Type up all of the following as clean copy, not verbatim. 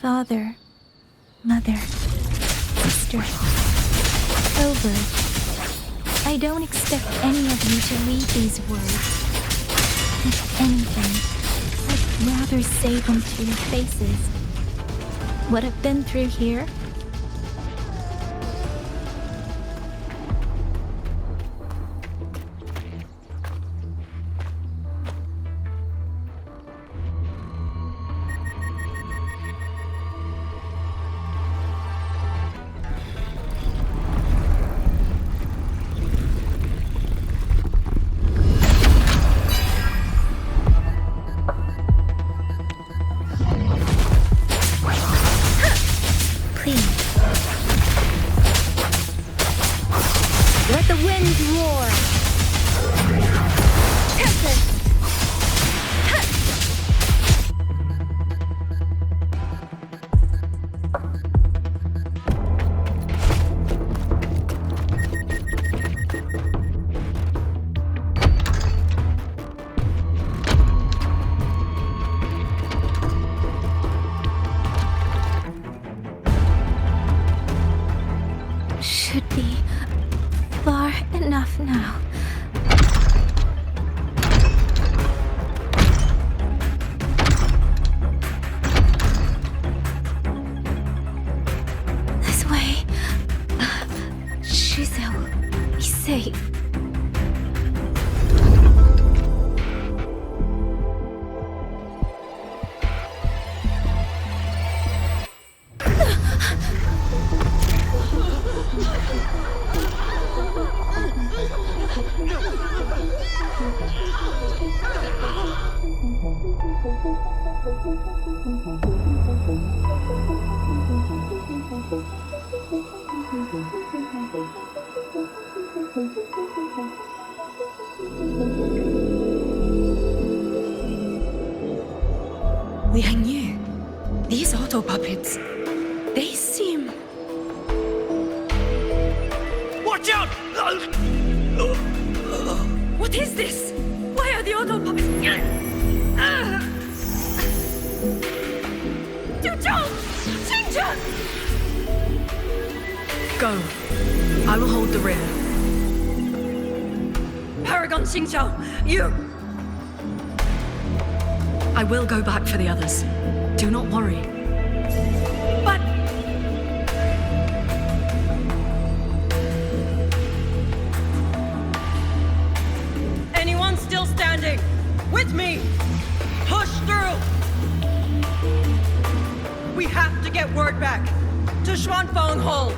Father, mother, sister, over. I don't expect any of you to read these words. If anything, I'd rather say them to your faces. What I've been through here, let the wind roar! Tempest! Should be far enough now. This way. Shizu is safe. Yangyang, these auto puppets, they seem... Watch out! What is this? Why are the auto puppets... Go. I will hold the rear. Paragon Xingqiao, you... I will go back for the others. Do not worry. But... Anyone still standing? With me! Push through! We have to get word back to Xuanling hold!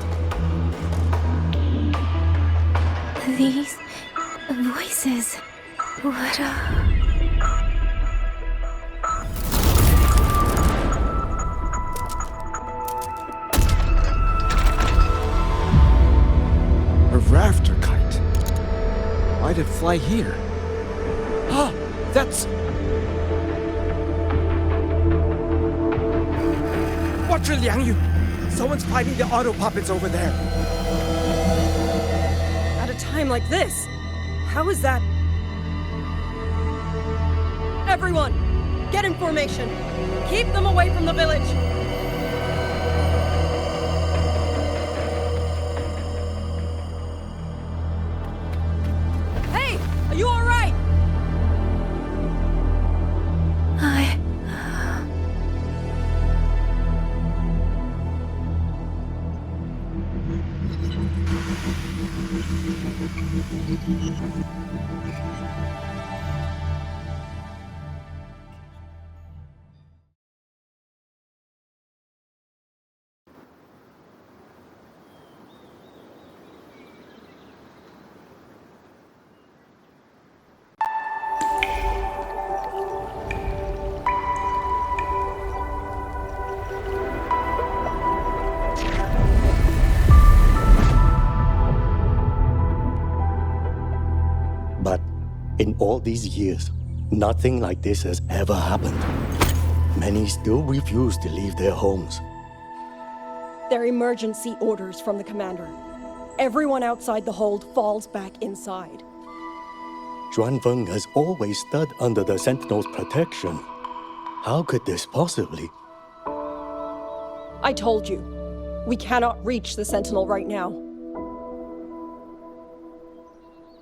These voices. What A rafter kite. Why'd it fly here? Ah, that's... Watch it, Liang Yu! Someone's fighting the auto puppets over there. At a time like this, how is that? Everyone, get in formation. Keep them away from the village. Hey, are you all right? But in all these years, nothing like this has ever happened. Many still refuse to leave their homes. They're emergency orders from the commander. Everyone outside the hold falls back inside. Xuanling has always stood under the Sentinel's protection. How could this possibly? I told you. We cannot reach the Sentinel right now.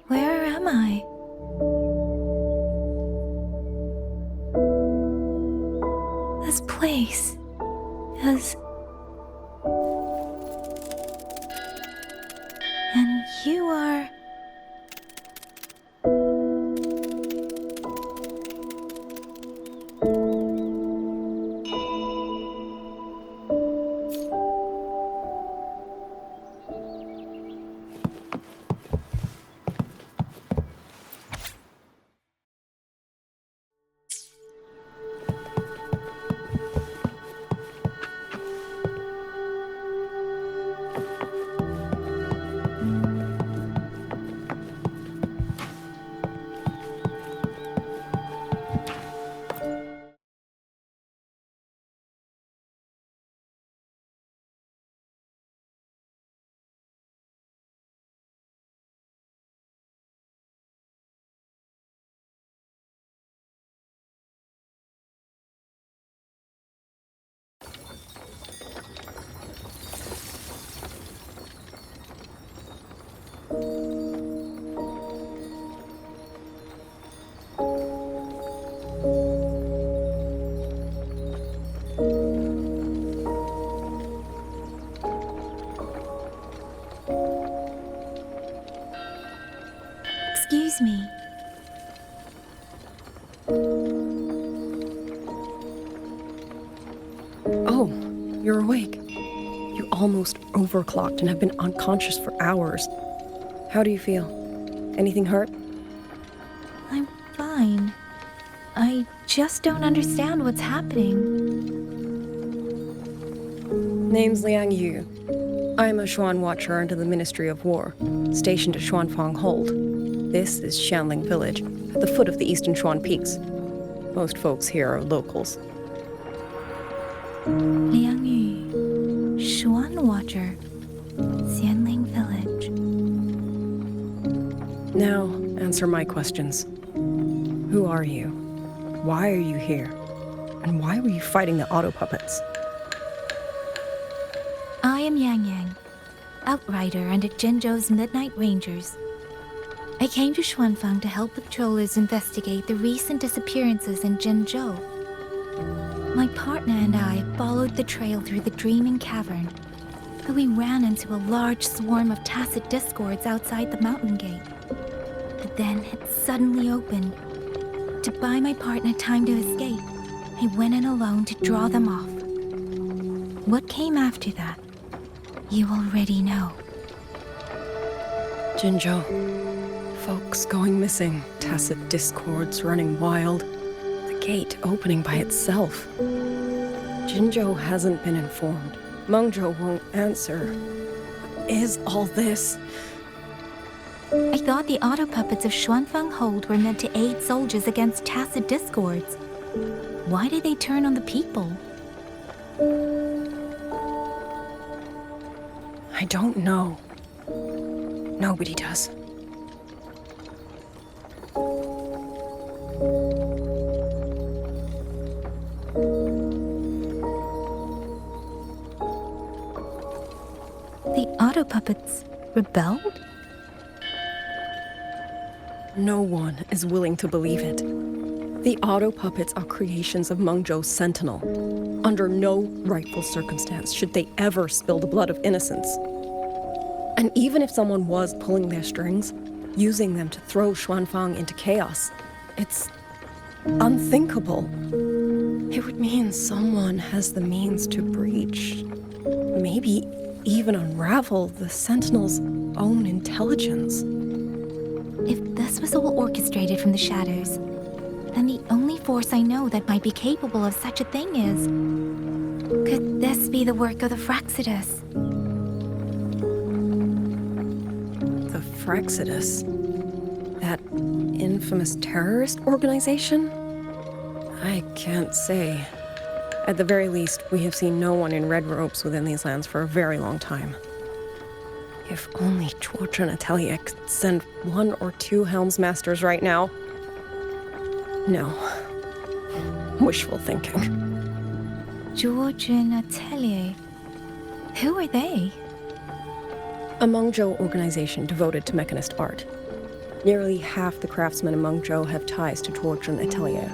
Where am I? This place is... And you are... Excuse me. Oh, you're awake. You almost overclocked and have been unconscious for hours. How do you feel? Anything hurt? I'm fine. I just don't understand what's happening. Name's Yangyang. I'm a Xuan Watcher under the Ministry of War, stationed at Xuanfang Hold. This is Xuanling village, at the foot of the eastern Xuan Peaks. Most folks here are locals. Liang Yu, Xuan Watcher, Xuanling village. Now, answer my questions. Who are you? Why are you here? And why were you fighting the auto puppets? I am Yangyang, outrider under Zhenzhou's Midnight Rangers. I came to Xuanfang to help patrollers investigate the recent disappearances in Zhenzhou. My partner and I followed the trail through the Dreaming Cavern, but we ran into a large swarm of tacit discords outside the mountain gate. But then it suddenly opened. To buy my partner time to escape, I went in alone to draw them off. What came after that, you already know. Zhenzhou. Folks going missing, tacit discords running wild, the gate opening by itself. Zhenzhou hasn't been informed. Mengzhou won't answer. What is all this? I thought the auto puppets of Xuanfang Hold were meant to aid soldiers against tacit discords. Why did they turn on the people? I don't know. Nobody does. The auto puppets rebelled? No one is willing to believe it. The auto puppets are creations of Mengzhou's Sentinel. Under no rightful circumstance should they ever spill the blood of innocents. And even if someone was pulling their strings, using them to throw Xuanfang into chaos, it's unthinkable. It would mean someone has the means to breach, maybe even unravel the Sentinel's own intelligence. If this was all orchestrated from the shadows, then the only force I know that might be capable of such a thing is... Could this be the work of the Fraxidus? The Fraxidus? That infamous terrorist organization? I can't say. At the very least, we have seen no one in red robes within these lands for a very long time. If only Zhuozhen and Atelier could send 1 or 2 Helmsmasters right now. No. Wishful thinking. Zhuozhen Atelier. Who are they? A Mengzhou organization devoted to mechanist art. Nearly half the craftsmen in Mengzhou have ties to Zhuozhen Atelier.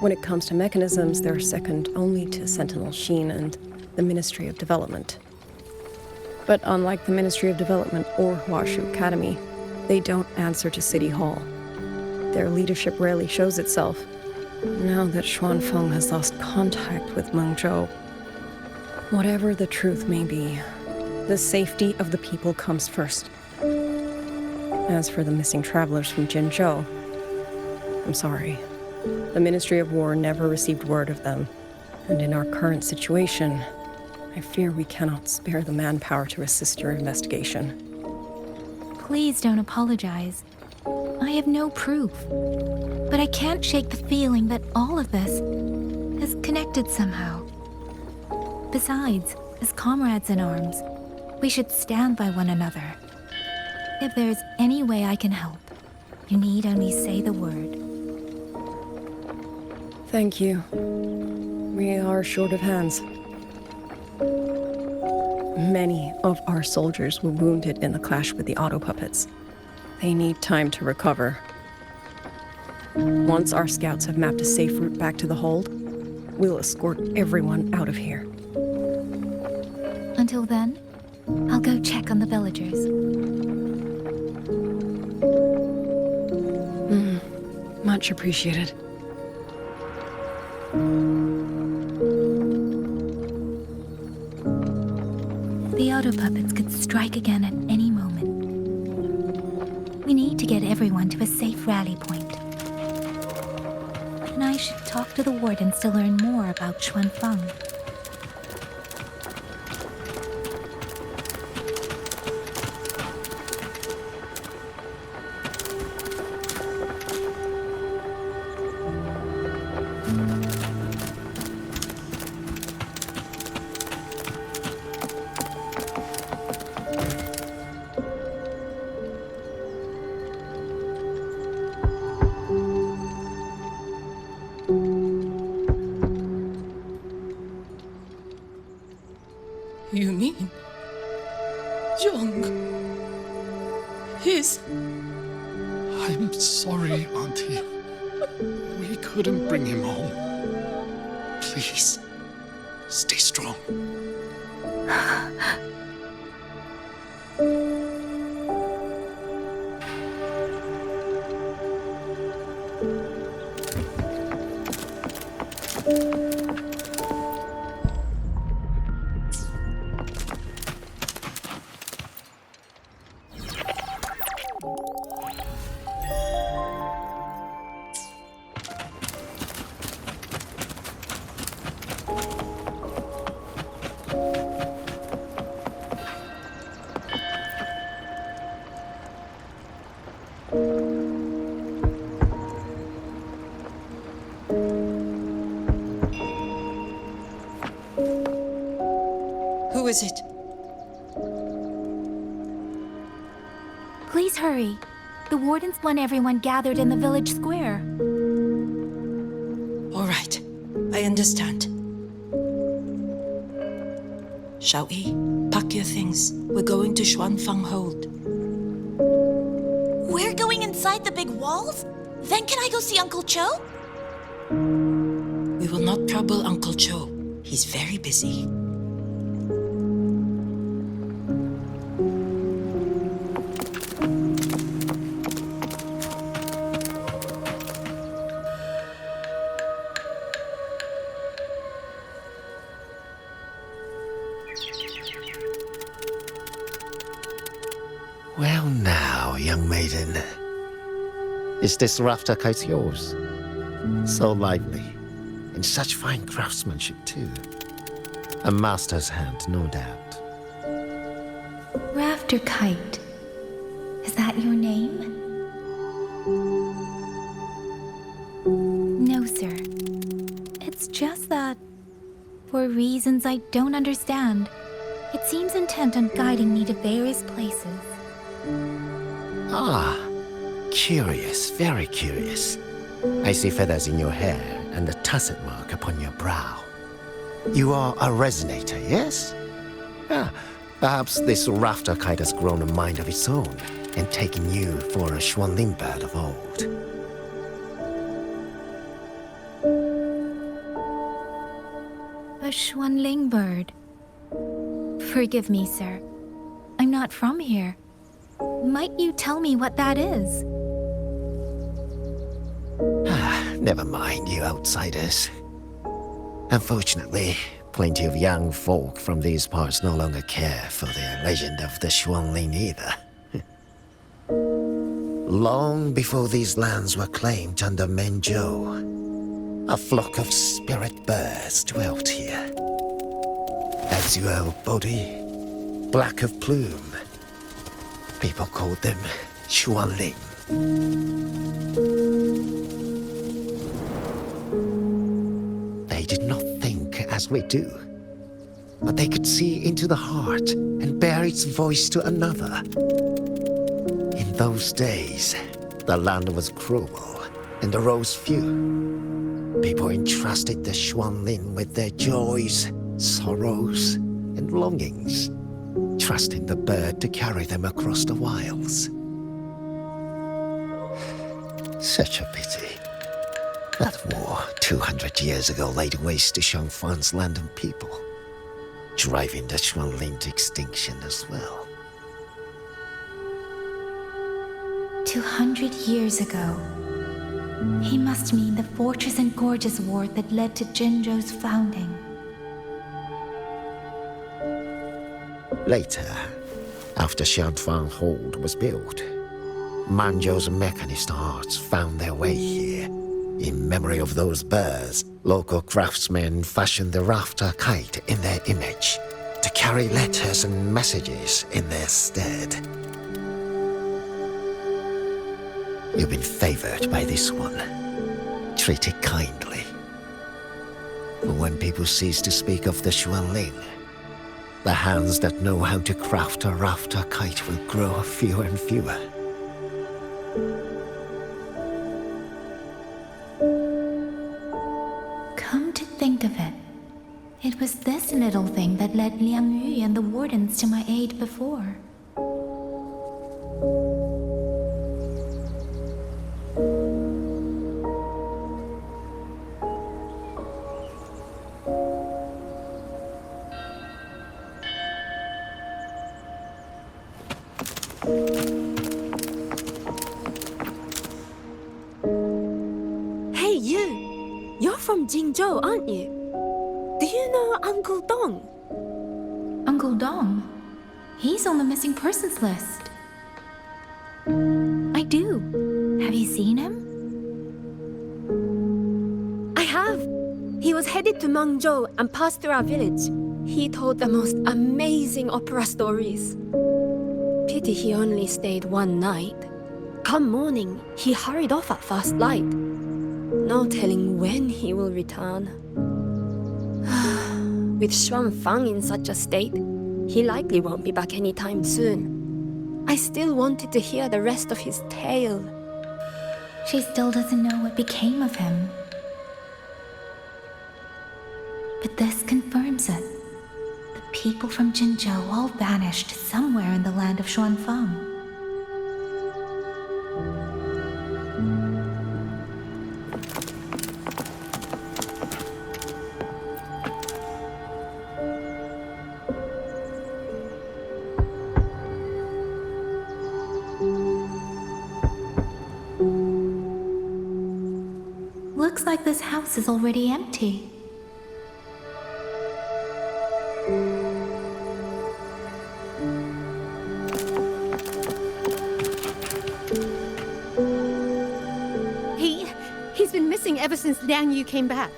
When it comes to mechanisms, they're second only to Sentinel Xin and the Ministry of Development. But unlike the Ministry of Development or Huashu Academy, they don't answer to City Hall. Their leadership rarely shows itself. Now that Xuanfeng has lost contact with Mengzhou, whatever the truth may be, the safety of the people comes first. As for the missing travelers from Jinzhou, I'm sorry. The Ministry of War never received word of them, and in our current situation, I fear we cannot spare the manpower to assist your investigation. Please don't apologize. I have no proof. But I can't shake the feeling that all of this is connected somehow. Besides, as comrades in arms, we should stand by one another. If there's any way I can help, you need only say the word. Thank you. We are short of hands. Many of our soldiers were wounded in the clash with the auto puppets. They need time to recover. Once our scouts have mapped a safe route back to the hold, we'll escort everyone out of here. Until then, I'll go check on the villagers. Much appreciated. The auto puppets could strike again at any moment. We need to get everyone to a safe rally point. And I should talk to the wardens to learn more about Xuanfeng. You mean... Young... He's... I'm sorry, Auntie. We couldn't bring him home. Please, stay strong. Who is it? Please hurry. The wardens want everyone gathered in the village square. All right, I understand. Shall we? Pack your things. We're going to Xuanfeng Hold. We're going inside the big walls? Then can I go see Uncle Cho? We will not trouble Uncle Cho. He's very busy. Well now, young maiden. Is this rafter kite yours? So lively, and such fine craftsmanship too. A master's hand, no doubt. Rafter Kite. Is that your name? No, sir. It's just that, for reasons I don't understand, it seems intent on guiding me to various places. Ah, curious, very curious. I see feathers in your hair and a tusset mark upon your brow. You are a resonator, yes? Perhaps this rafter kite has grown a mind of its own and taken you for a Xuanling bird of old. A Xuanling bird. Forgive me, sir. I'm not from here. Might you tell me what that is? Never mind, you outsiders. Unfortunately, plenty of young folk from these parts no longer care for the legend of the Xuanling either. Long before these lands were claimed under Mengzhou, a flock of spirit birds dwelt here. Azure body, black of plume. People called them Xuanling. They did not think as we do, but they could see into the heart and bear its voice to another. In those days, the land was cruel and the roads few. People entrusted the Xuanling with their joys, sorrows, and longings, trusting the bird to carry them across the wilds. Such a pity. That war 200 years ago laid waste to Shangfan's land and people, driving the Xuanling to extinction as well. 200 years ago. He must mean the Fortress and Gorges War that led to Jinzhou's founding. Later, after Xianfang Hold was built, Mengzhou's mechanist arts found their way here. In memory of those birds, local craftsmen fashioned the rafter kite in their image to carry letters and messages in their stead. You've been favored by this one. Treat it kindly. For when people cease to speak of the Xuanling, the hands that know how to craft a rafter kite will grow fewer and fewer. Come to think of it, it was this little thing that led Liang Yu and the wardens to my aid before. Hey, you! You're from Jingzhou, aren't you? Do you know Uncle Dong? Uncle Dong? He's on the missing persons list. I do. Have you seen him? I have. He was headed to Mengzhou and passed through our village. He told the most amazing opera stories. Pity he only stayed one night. Come morning, he hurried off at first light. No telling when he will return. With Xuanfang in such a state, he likely won't be back anytime soon. I still wanted to hear the rest of his tale. She still doesn't know what became of him. But this confirms it. The people from Jinzhou all vanished somewhere in the land of Xuanfang. Looks like this house is already empty. He's been missing ever since Liang Yu came back.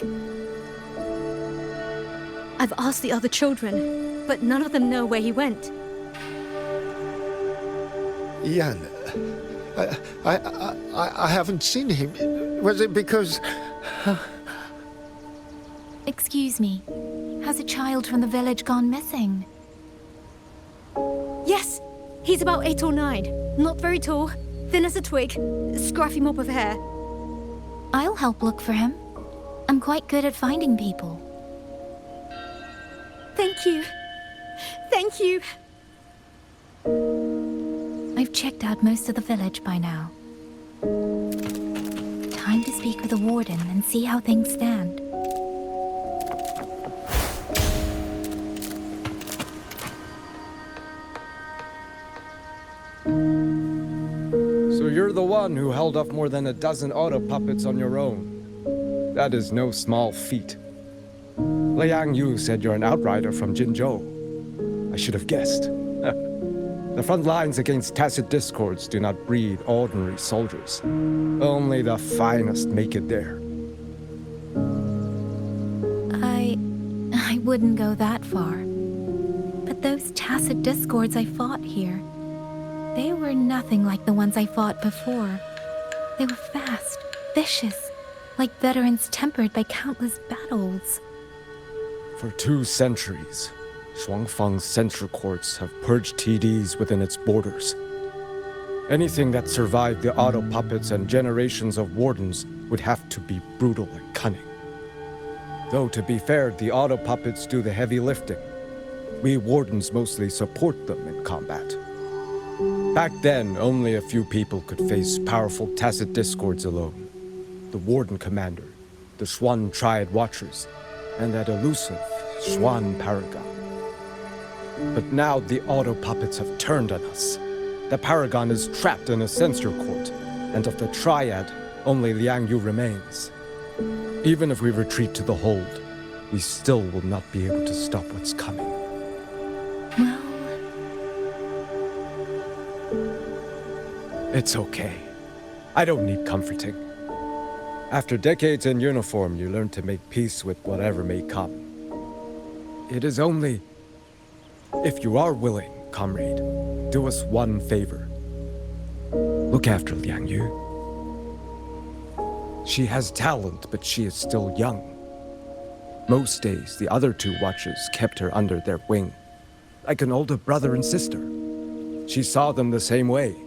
I've asked the other children, but none of them know where he went. Yan, I haven't seen him. Was it because... Excuse me. Has a child from the village gone missing? Yes, he's about 8 or 9. Not very tall, thin as a twig, scruffy mop of hair. I'll help look for him. I'm quite good at finding people. Thank you. Thank you. I've checked out most of the village by now. Time to speak with the warden and see how things stand. So you're the one who held off more than a dozen auto puppets on your own. That is no small feat. Liang Yu said you're an outrider from Jinzhou. I should have guessed. The front lines against tacit discords do not breed ordinary soldiers. Only the finest make it there. I wouldn't go that far. But those tacit discords I fought here, they were nothing like the ones I fought before. They were fast, vicious, like veterans tempered by countless battles. For 2 centuries, Xuanfang's censure courts have purged TDs within its borders. Anything that survived the auto puppets and generations of wardens would have to be brutal and cunning. Though to be fair, the auto puppets do the heavy lifting. We wardens mostly support them in combat. Back then, only a few people could face powerful tacit discords alone. The warden commander, the Xuan Triad Watchers, and that elusive Xuan Paragon. But now the auto puppets have turned on us. The Paragon is trapped in a censure court, and of the Triad, only Liang Yu remains. Even if we retreat to the hold, we still will not be able to stop what's coming. Well... It's okay. I don't need comforting. After decades in uniform, you learn to make peace with whatever may come. It is only... If you are willing, comrade, do us one favor. Look after Liang Yu. She has talent, but she is still young. Most days, the other 2 watchers kept her under their wing, like an older brother and sister. She saw them the same way.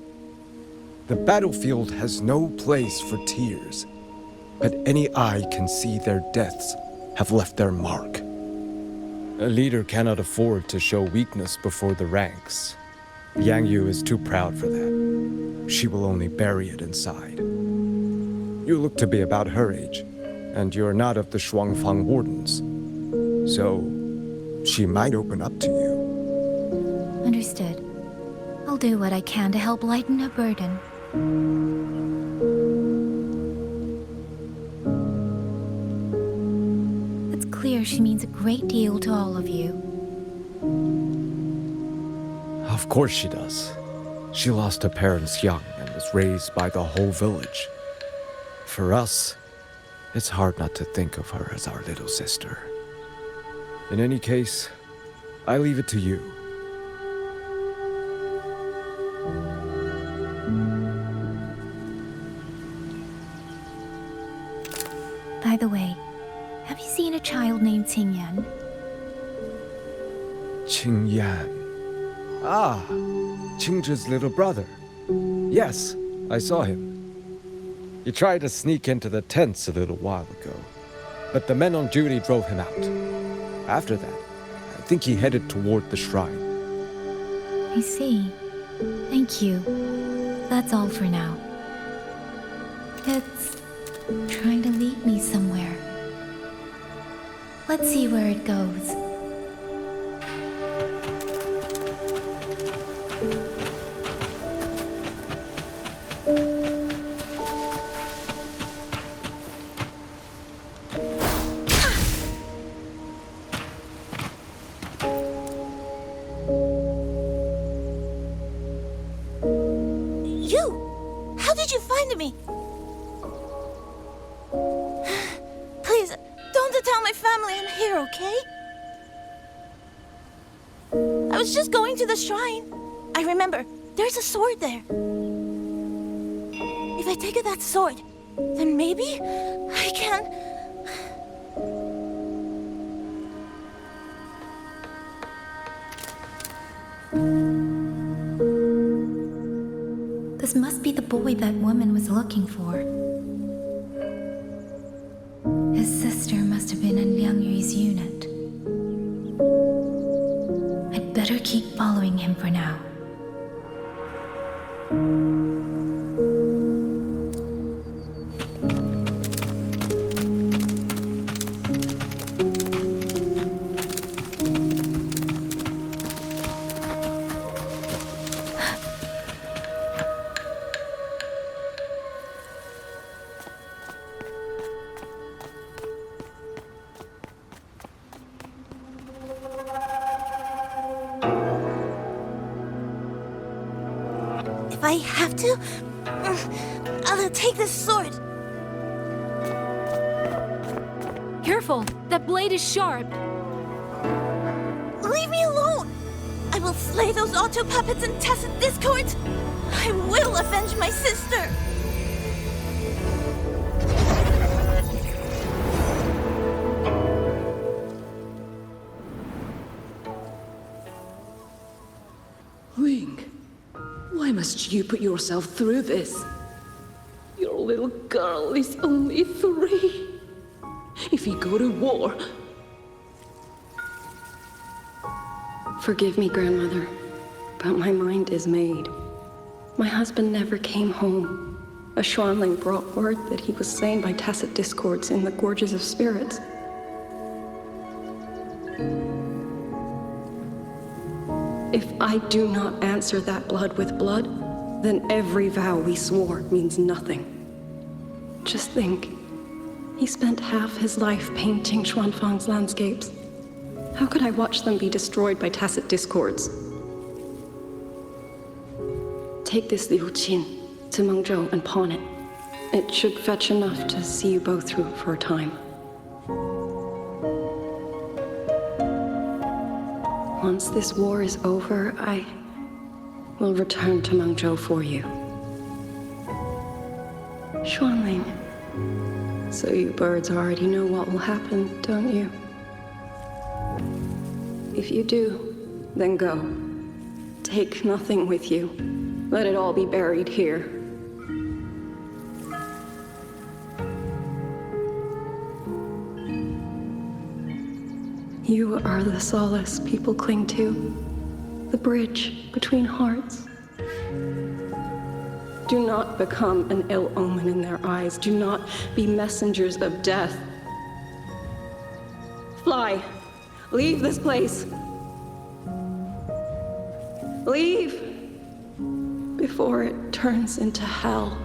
The battlefield has no place for tears, but any eye can see their deaths have left their mark. A leader cannot afford to show weakness before the ranks. Liang Yu is too proud for that. She will only bury it inside. You look to be about her age, and you're not of the Xuanfang Wardens. So, she might open up to you. Understood. I'll do what I can to help lighten her burden. It's clear she means a great deal to all of you. Of course she does. She lost her parents young and was raised by the whole village. For us, it's hard not to think of her as our little sister. In any case, I leave it to you. By the way, have you seen a child named Yangyang? Qingyan. Ah, Qingzhi's little brother. Yes, I saw him. He tried to sneak into the tents a little while ago, but the men on duty drove him out. After that, I think he headed toward the shrine. I see. Thank you. That's all for now. It's trying to lead me somewhere. Let's see where it goes. How did you find me? Please, don't tell my family I'm here, okay? I was just going to the shrine. I remember, there's a sword there. If I take that sword, then maybe I can... This must be the boy that woman was looking for. His sister must have been in Liang Yu's unit. I'd better better keep following him for now. If I have to, I'll take this sword. Careful! That blade is sharp! Leave me alone! I will slay those auto puppets and tacit discords! I will avenge my sister! Ling, why must you put yourself through this? Your little girl is only 3. If you go to war... Forgive me, grandmother, but my mind is made. My husband never came home. A Xuanling brought word that he was slain by tacit discords in the Gorges of Spirits. If I do not answer that blood with blood, then every vow we swore means nothing. Just think, he spent half his life painting Xuanfang's landscapes. How could I watch them be destroyed by tacit discords? Take this Liu Qin to Mengzhou and pawn it. It should fetch enough to see you both through for a time. Once this war is over, I will return to Mengzhou for you. Xuanling, so you birds already know what will happen, don't you? If you do, then go. Take nothing with you. Let it all be buried here. You are the solace people cling to, the bridge between hearts. Do not become an ill omen in their eyes. Do not be messengers of death. Fly. Leave this place. Leave before it turns into hell.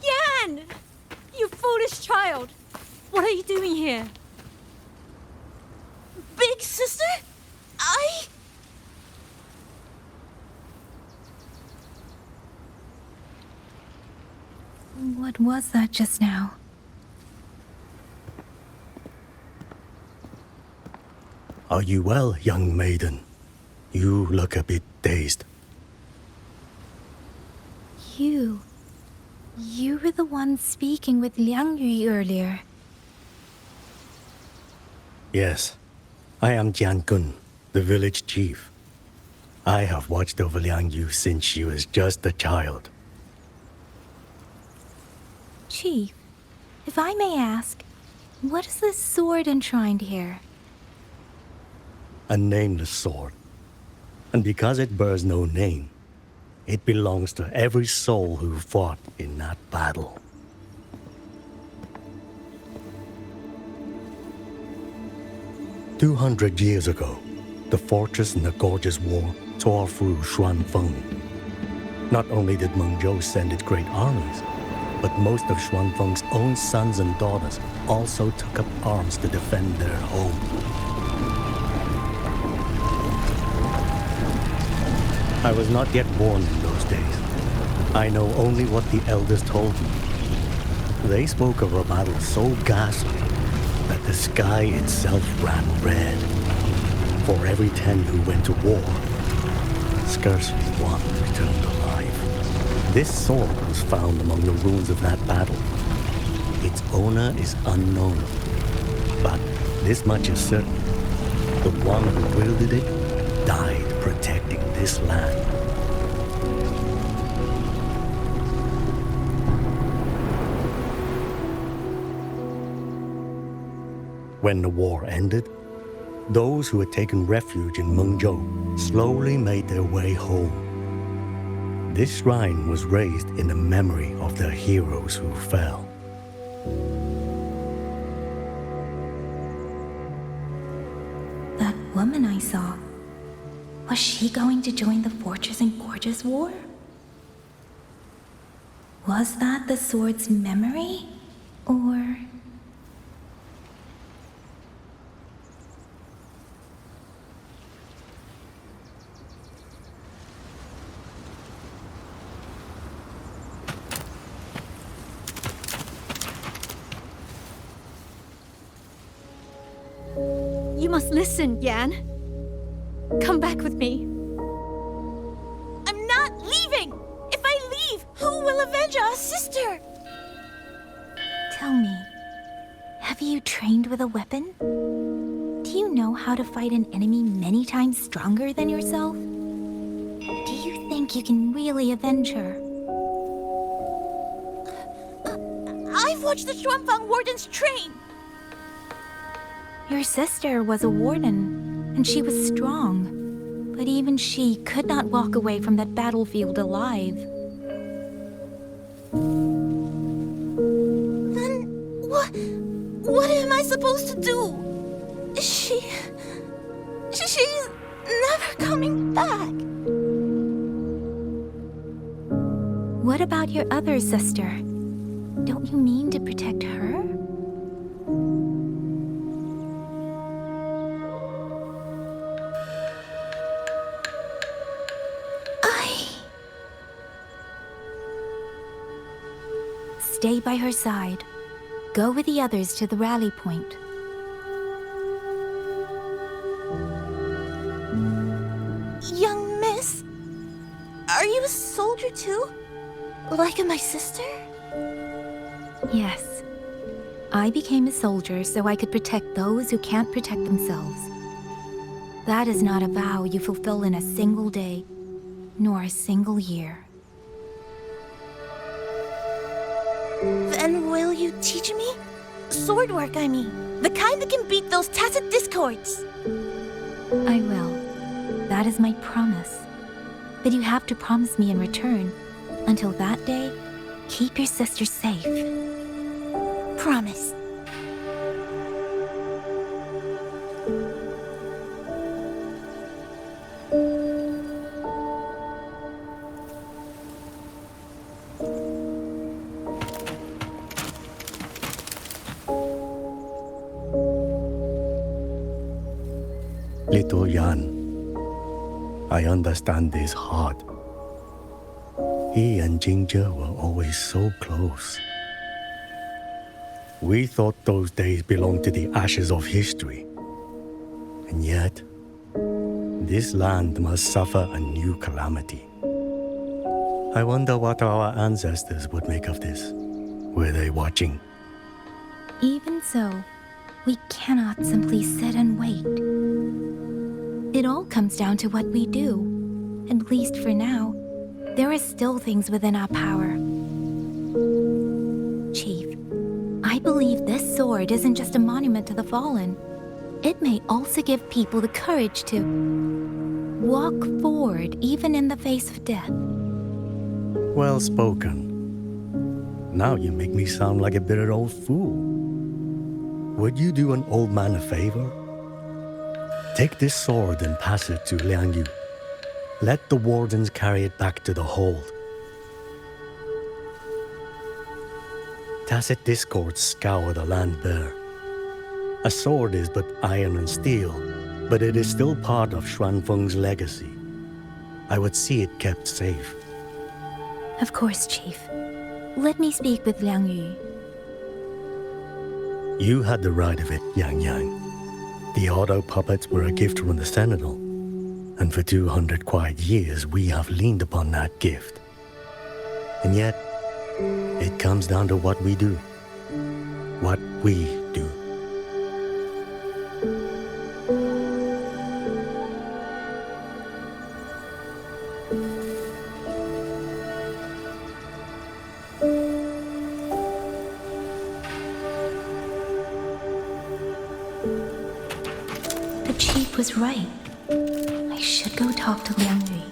Yan! You foolish child! What are you doing here? Big sister? What was that just now? Are you well, young maiden? You look a bit dazed. You were the one speaking with Liangyu earlier. Yes, I am Jiangun, the village chief. I have watched over Liangyu since she was just a child. Chief, if I may ask, what is this sword enshrined here? A nameless sword. And because it bears no name, it belongs to every soul who fought in that battle. "200 years ago, the fortress in the Gorges War tore through Xuanfeng. Not only did Mengzhou send its great armies, but most of Xuanfeng's own sons and daughters also took up arms to defend their home. I was not yet born in those days. I know only what the elders told me. They spoke of a battle so ghastly that the sky itself ran red. For every 10 who went to war, scarcely one returned alive. This sword was found among the ruins of that battle. Its owner is unknown, but this much is certain. The one who wielded it died protecting this land. When the war ended, those who had taken refuge in Mengzhou slowly made their way home. This shrine was raised in the memory of the heroes who fell. That woman I saw, was she going to join the Fortress and Gorges War? Was that the sword's memory? Or... You must listen, Yan. Come back with me. I'm not leaving! If I leave, who will avenge our sister? Tell me, have you trained with a weapon? Do you know how to fight an enemy many times stronger than yourself? Do you think you can really avenge her? I've watched the Xuanfang wardens train. Your sister was a warden, and she was strong. But even she could not walk away from that battlefield alive. Then what am I supposed to do? She's never coming back. What about your other sister? Don't you mean to protect her? Stay by her side. Go with the others to the rally point. Young miss, are you a soldier too? Like my sister? Yes. I became a soldier so I could protect those who can't protect themselves. That is not a vow you fulfill in a single day, nor a single year. Then will you teach me? Sword work, I mean. The kind that can beat those tacit discords. I will. That is my promise. But you have to promise me in return. Until that day, keep your sister safe. Promise. Little Yan, I understand this hard. He and Jingzhe were always so close. We thought those days belonged to the ashes of history. And yet, this land must suffer a new calamity. I wonder what our ancestors would make of this. Were they watching? Even so, we cannot simply sit and wait. It all comes down to what we do. At least for now, there are still things within our power. Chief, I believe this sword isn't just a monument to the fallen. It may also give people the courage to walk forward even in the face of death. Well spoken. Now you make me sound like a bitter old fool. Would you do an old man a favor? Take this sword and pass it to Liangyu. Let the wardens carry it back to the hold. Tacit discords scour the land bare. A sword is but iron and steel, but it is still part of Xuanfeng's legacy. I would see it kept safe. Of course, Chief. Let me speak with Liangyu. You had the right of it, Yangyang. The auto puppets were a gift from the Sentinel, and for 200 quiet years we have leaned upon that gift. And yet, it comes down to what we do. What we do. The chief was right. I should go talk to Yangyang.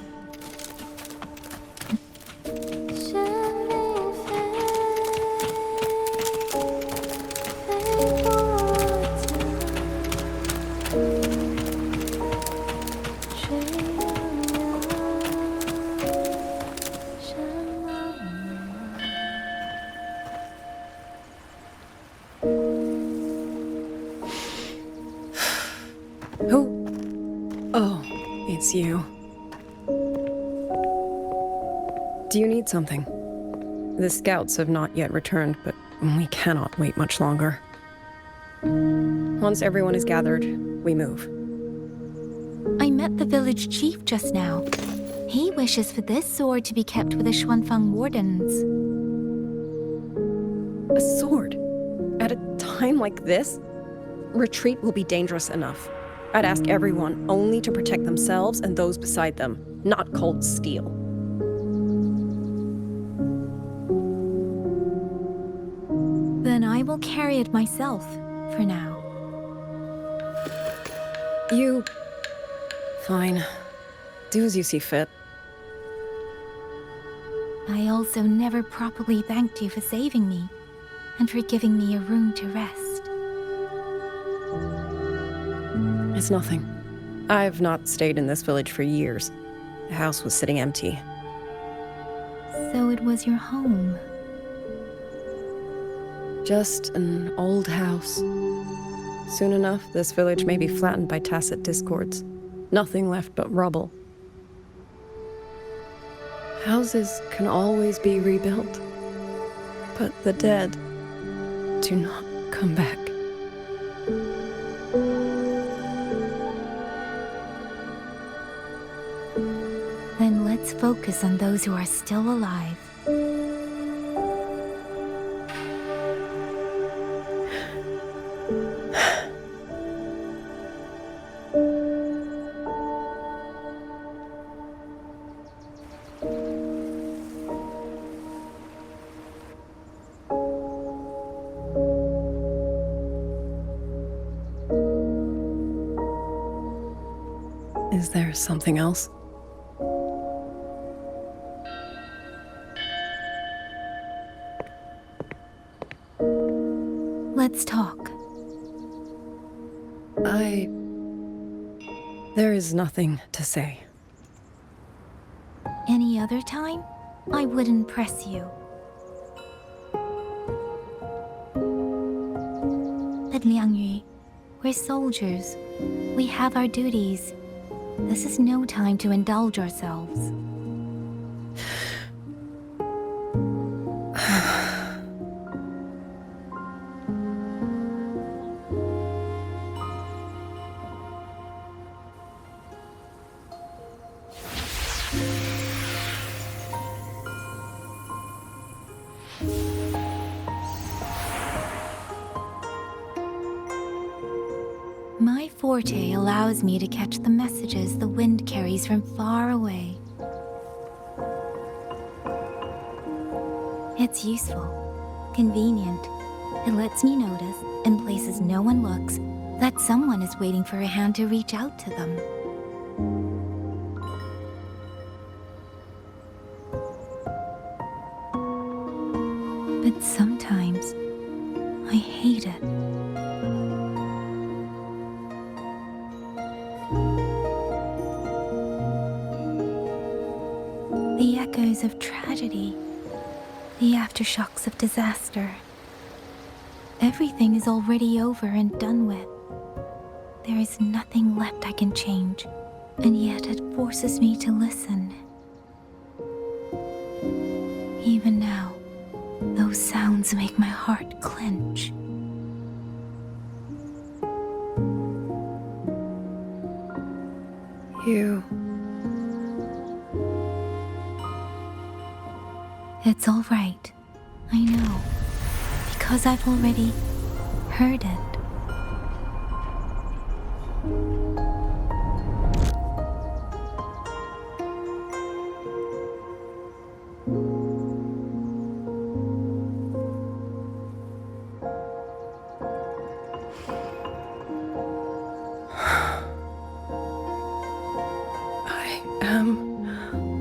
Who? Oh, it's you. Do you need something? The scouts have not yet returned, but we cannot wait much longer. Once everyone is gathered, we move. I met the village chief just now. He wishes for this sword to be kept with the Xuanfang wardens. A sword? At a time like this? Retreat will be dangerous enough. I'd ask everyone only to protect themselves and those beside them, not cold steel. Then I will carry it myself, for now. You... Fine. Do as you see fit. I also never properly thanked you for saving me, and for giving me a room to rest. It's nothing. I've not stayed in this village for years. The house was sitting empty. So it was your home. Just an old house. Soon enough, this village may be flattened by tacit discords. Nothing left but rubble. Houses can always be rebuilt, but the dead do not come back. Then let's focus on those who are still alive. Is there something else? Let's talk. There is nothing to say. Any other time, I wouldn't press you. But Liangyu, we're soldiers. We have our duties. This is no time to indulge ourselves. My forte allows me to catch the messages the wind carries from far away. It's useful, convenient. It lets me notice, in places no one looks, that someone is waiting for a hand to reach out to them. But sometimes, I hate it. The echoes of tragedy, the aftershocks of disaster. Everything is already over and done with. There is nothing left I can change, and yet it forces me to listen. Even now, those sounds make my heart clench. It's all right. I know. Because I've already heard it.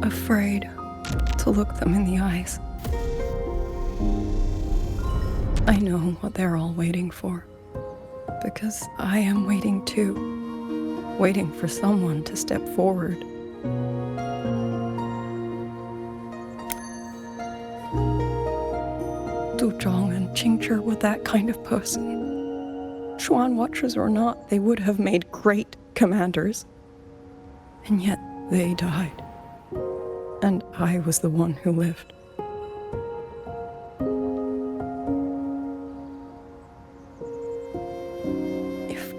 afraid to look them in the eyes. I know what they're all waiting for, because I am waiting too, waiting for someone to step forward. Du Zhong and Qingzhi were that kind of person. Xuan Watchers or not, they would have made great commanders. And yet they died. And I was the one who lived. If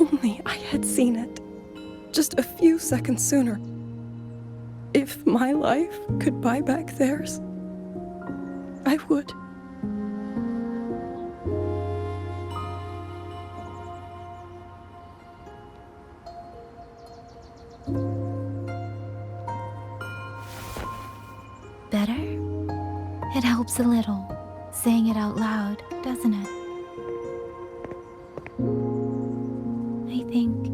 only I had seen it, just a few seconds sooner. If my life could buy back theirs, I would. Better? It helps a little, saying it out loud, doesn't it? I think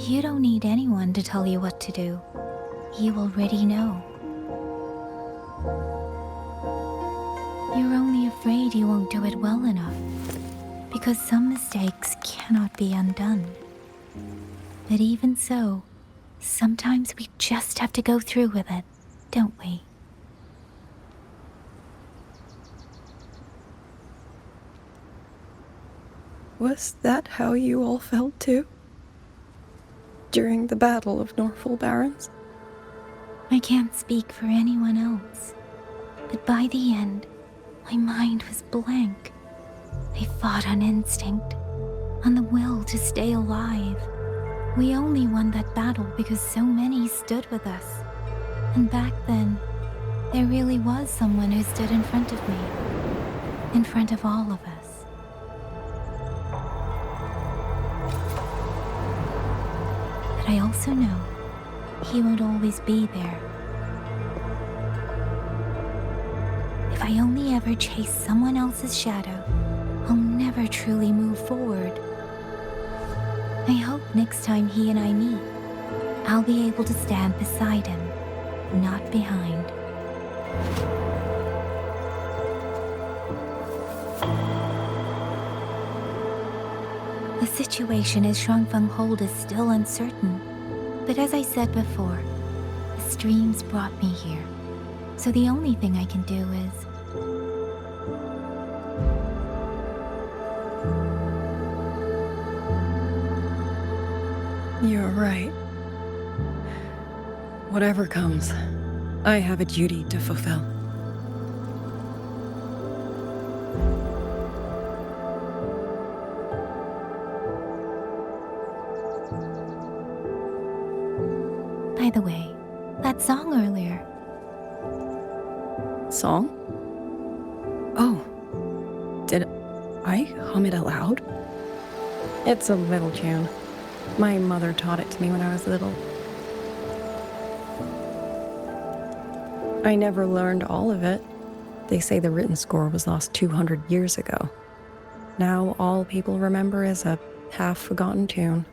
you don't need anyone to tell you what to do. You already know. You're only afraid you won't do it well enough, because some mistakes cannot be undone. But even so, sometimes we just have to go through with it, don't we? Was that how you all felt too? During the Battle of Norfolk Barrens? I can't speak for anyone else, but by the end, my mind was blank. I fought on instinct, on the will to stay alive. We only won that battle because so many stood with us. And back then, there really was someone who stood in front of me, in front of all of us. But I also know he won't always be there. If I only ever chase someone else's shadow, I'll never truly move forward. I hope next time he and I meet, I'll be able to stand beside him, not behind. The situation as Xuanfeng hold is still uncertain, but as I said before, the streams brought me here, so the only thing I can do is... You're right. Whatever comes, I have a duty to fulfill. By the way, that song earlier. Song? Oh. Did I hum it aloud? It's a little tune. My mother taught it to me when I was little. I never learned all of it. They say the written score was lost 200 years ago. Now all people remember is a half-forgotten tune.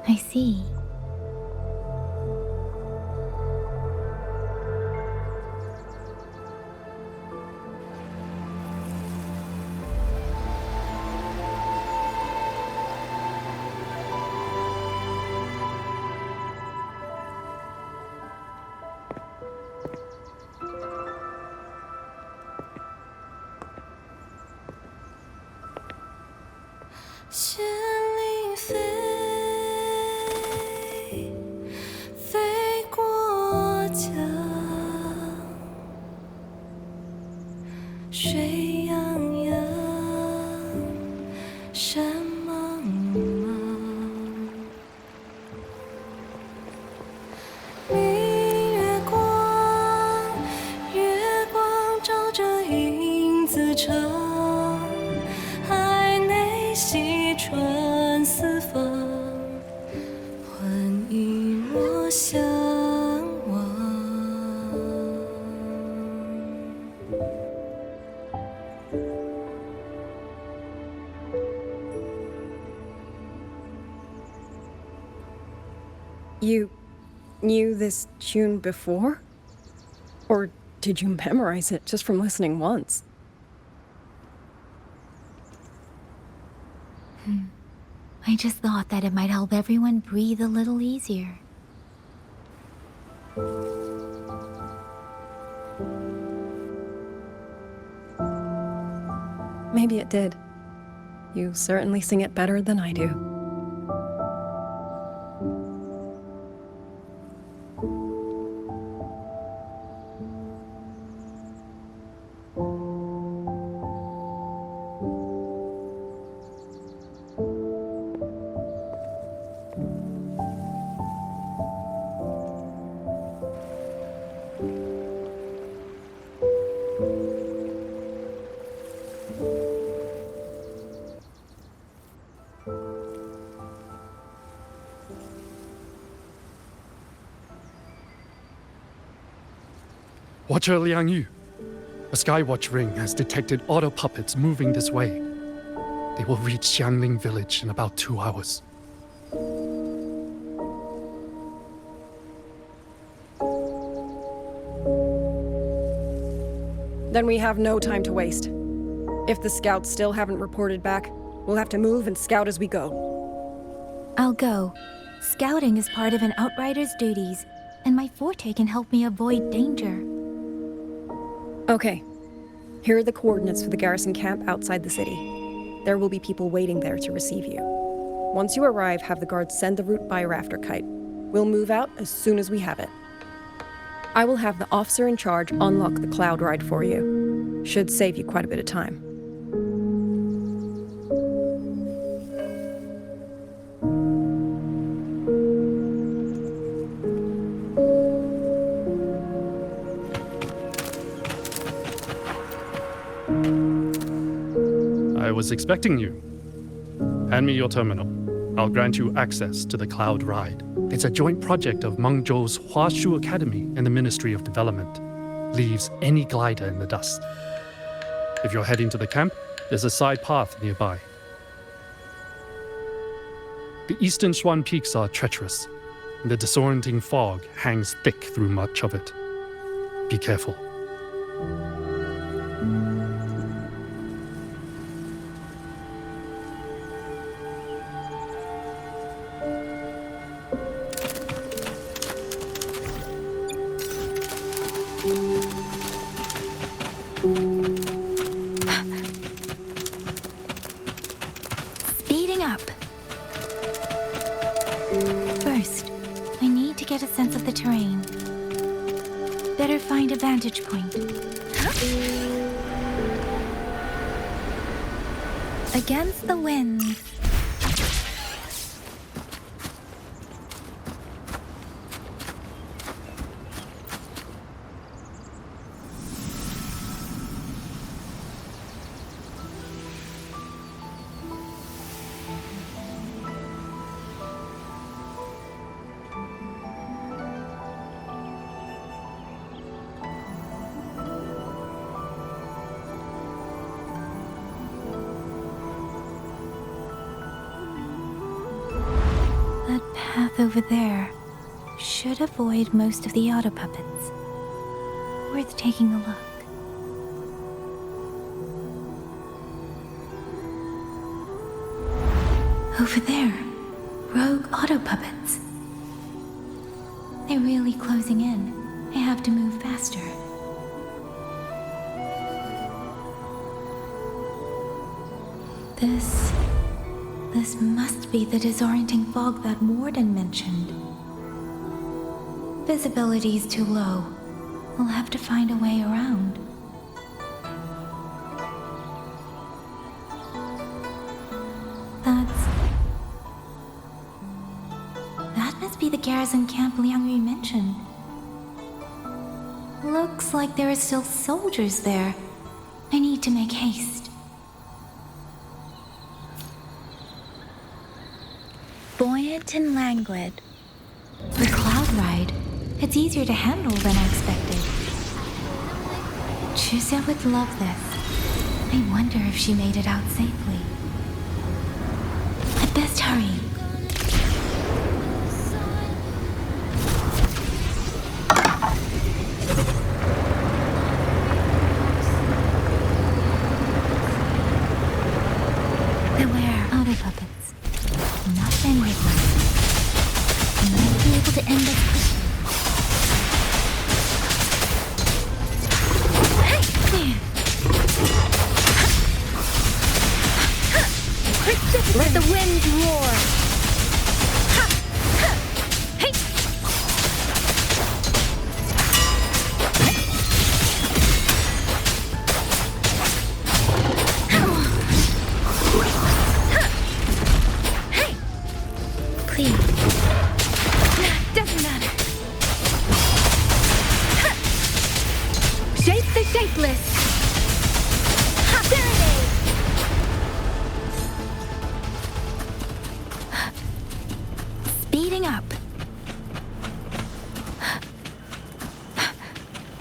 I see. knew this tune before? Or did you memorize it just from listening once? I just thought that it might help everyone breathe a little easier. Maybe it did. You certainly sing it better than I do. Watcher Liangyu, a Skywatch ring has detected auto puppets moving this way. They will reach Xuanling village in about 2 hours. Then we have no time to waste. If the scouts still haven't reported back, we'll have to move and scout as we go. I'll go. Scouting is part of an outrider's duties, and my forte can help me avoid danger. Okay. Here are the coordinates for the garrison camp outside the city. There will be people waiting there to receive you. Once you arrive, have the guards send the route by rafter kite. We'll move out as soon as we have it. I will have the officer in charge unlock the cloud ride for you. Should save you quite a bit of time. I was expecting you. Hand me your terminal. I'll grant you access to the cloud ride. It's a joint project of Mengzhou's Huashu Academy and the Ministry of Development. Leaves any glider in the dust. If you're heading to the camp, there's a side path nearby. The eastern Xuan peaks are treacherous, and the disorienting fog hangs thick through much of it. Be careful. Speeding up. First, I need to get a sense of the terrain. Better find a vantage point. Against the wind. That path over there should avoid most of the auto puppets. Worth taking a look. Over there, rogue auto puppets. They're really closing in. I have to move faster. This must be the disorienting fog that Warden mentioned. Visibility's too low. We'll have to find a way around. That must be the garrison camp Liangyu mentioned. Looks like there are still soldiers there. I need to make haste. Buoyant and languid. The cloud ride. It's easier to handle than I expected. Chusa would love this. I wonder if she made it out safely. I'd best hurry. shapeless! Ha! There it is! Speeding up.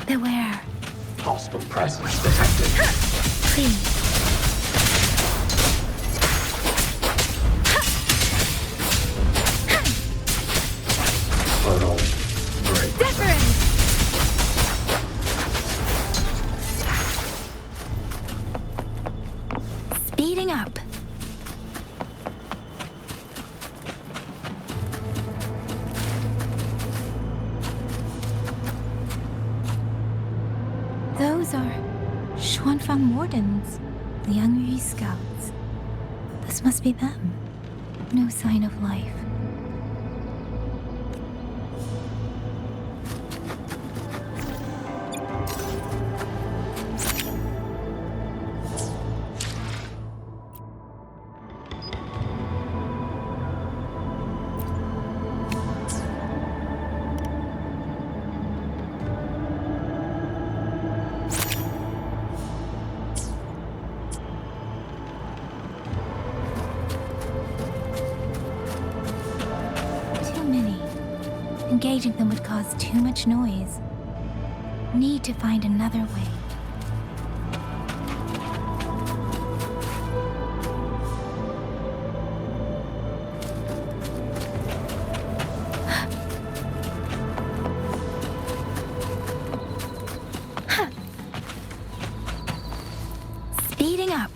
Beware. Hostile presence detected. Please. Portal break. Deference! Speeding up. Those are Xuanfang wardens, the Yangyang scouts. This must be them. No sign of life. Engaging them would cause too much noise. Need to find another way. Speeding up.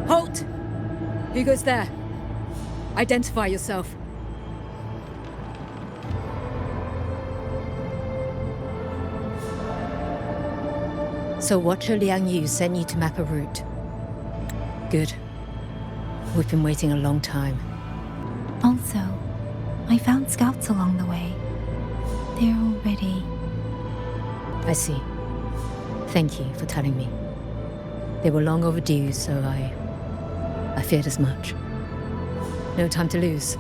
Halt! Who goes there? Identify yourself. So Watcher Liang Yu sent you to map a route. Good. We've been waiting a long time. Also, I found scouts along the way. They're all ready. I see. Thank you for telling me. They were long overdue, so I feared as much. No time to lose.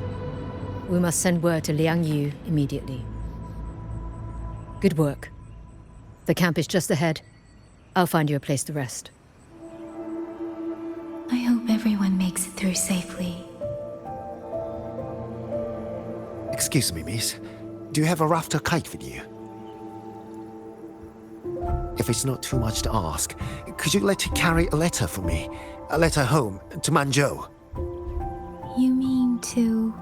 We must send word to Liang Yu immediately. Good work. The camp is just ahead. I'll find you a place to rest. I hope everyone makes it through safely. Excuse me, miss. Do you have a rafter kite with you? If it's not too much to ask, could you let it carry a letter for me? A letter home, to Mengzhou. You mean to...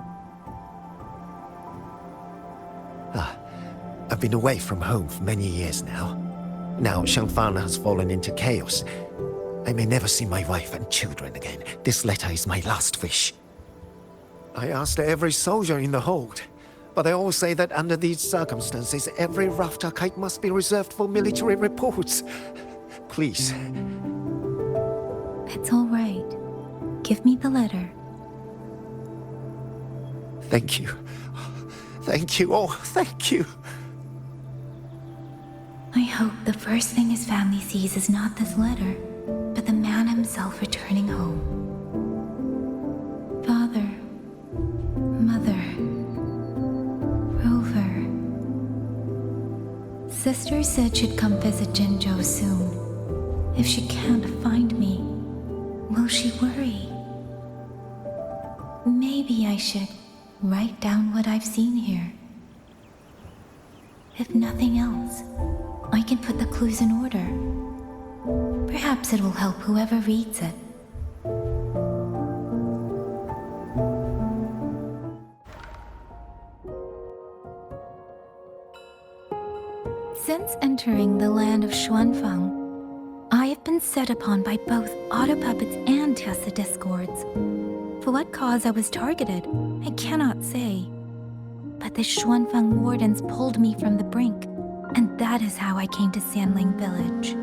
I've been away from home for many years now. Now Xuanfang has fallen into chaos. I may never see my wife and children again. This letter is my last wish. I asked every soldier in the hold, but they all say that under these circumstances, every rafter kite must be reserved for military reports. Please. It's all right. Give me the letter. Thank you. Thank you. Oh, thank you. I hope the first thing his family sees is not this letter, but the man himself returning home. Father, Mother, Rover. Sister said she'd come visit Jinzhou soon. If she can't find me, will she worry? Maybe I should write down what I've seen here. If nothing else, I can put the clues in order. Perhaps it will help whoever reads it. Since entering the land of Xuanfang, I have been set upon by both autopuppets and Tessa discords. For what cause I was targeted, I cannot say. But the Xuanfang wardens pulled me from the brink, and that is how I came to Xuanling village.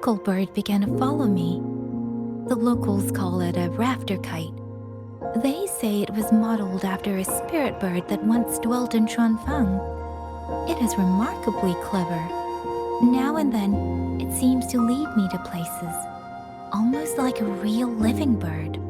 local bird began to follow me. The locals call it a rafter kite. They say it was modeled after a spirit bird that once dwelt in Xuanfang. It is remarkably clever. Now and then, it seems to lead me to places, almost like a real living bird.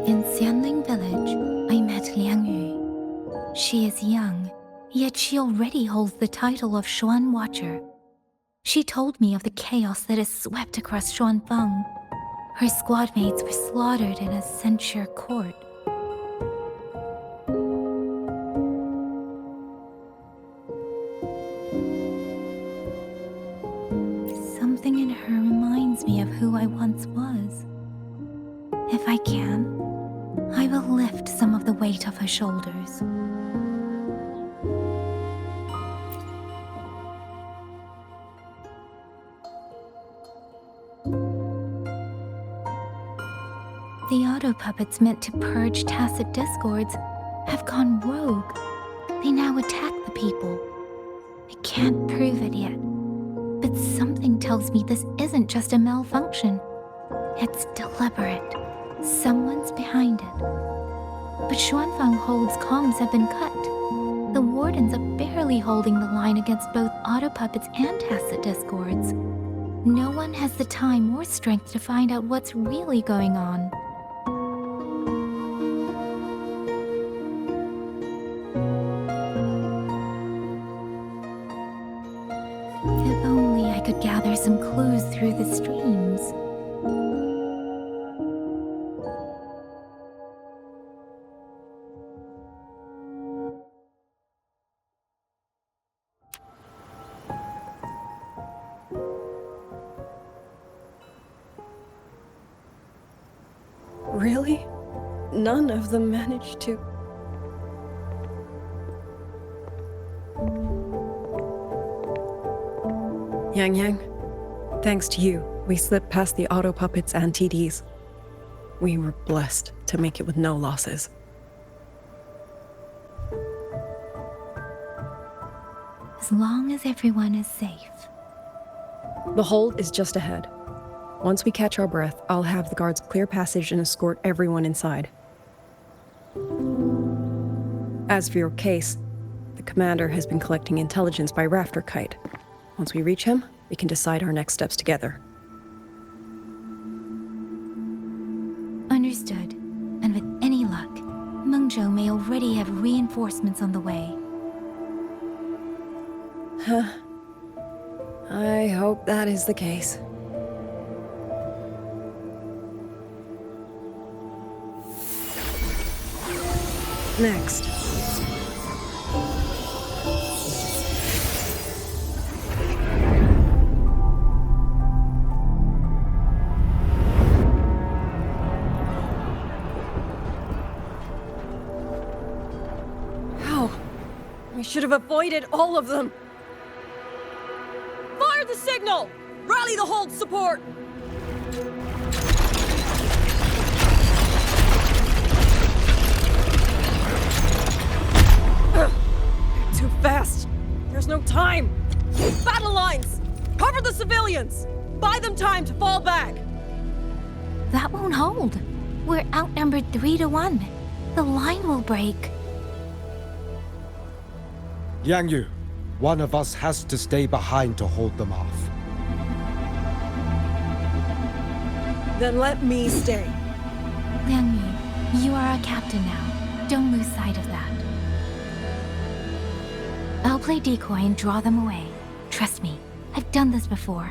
In Xuanling village, I met Yangyang. She is young, yet she already holds the title of Xuan Watcher. She told me of the chaos that has swept across Xuanfang. Her squad mates were slaughtered in a censure court. Something in her reminds me of who I once was. If I can, I will lift some of the weight off her shoulders. The auto puppets meant to purge tacit discords have gone rogue. They now attack the people. I can't prove it yet, but something tells me this isn't just a malfunction. It's deliberate. Someone's behind it. But Xuanfang Hold's comms have been cut. The wardens are barely holding the line against both auto puppets and tacit discords. No one has the time or strength to find out what's really going on. If only I could gather some clues through the streams. Really? None of them managed to... Yangyang, thanks to you, we slipped past the auto puppets and TDs. We were blessed to make it with no losses. As long as everyone is safe. The hold is just ahead. Once we catch our breath, I'll have the guards clear passage and escort everyone inside. As for your case, the commander has been collecting intelligence by rafter kite. Once we reach him, we can decide our next steps together. Understood. And with any luck, Mengzhou may already have reinforcements on the way. Huh. I hope that is the case. Next. How? We should have avoided all of them. Fire the signal! Rally the hold support! Too fast! There's no time! Battle lines! Cover the civilians! Buy them time to fall back! That won't hold. We're outnumbered 3-1. The line will break. Yangyu, one of us has to stay behind to hold them off. Then let me stay. Yangyang, you are our captain now. Don't lose sight of that. I'll play decoy and draw them away. Trust me, I've done this before.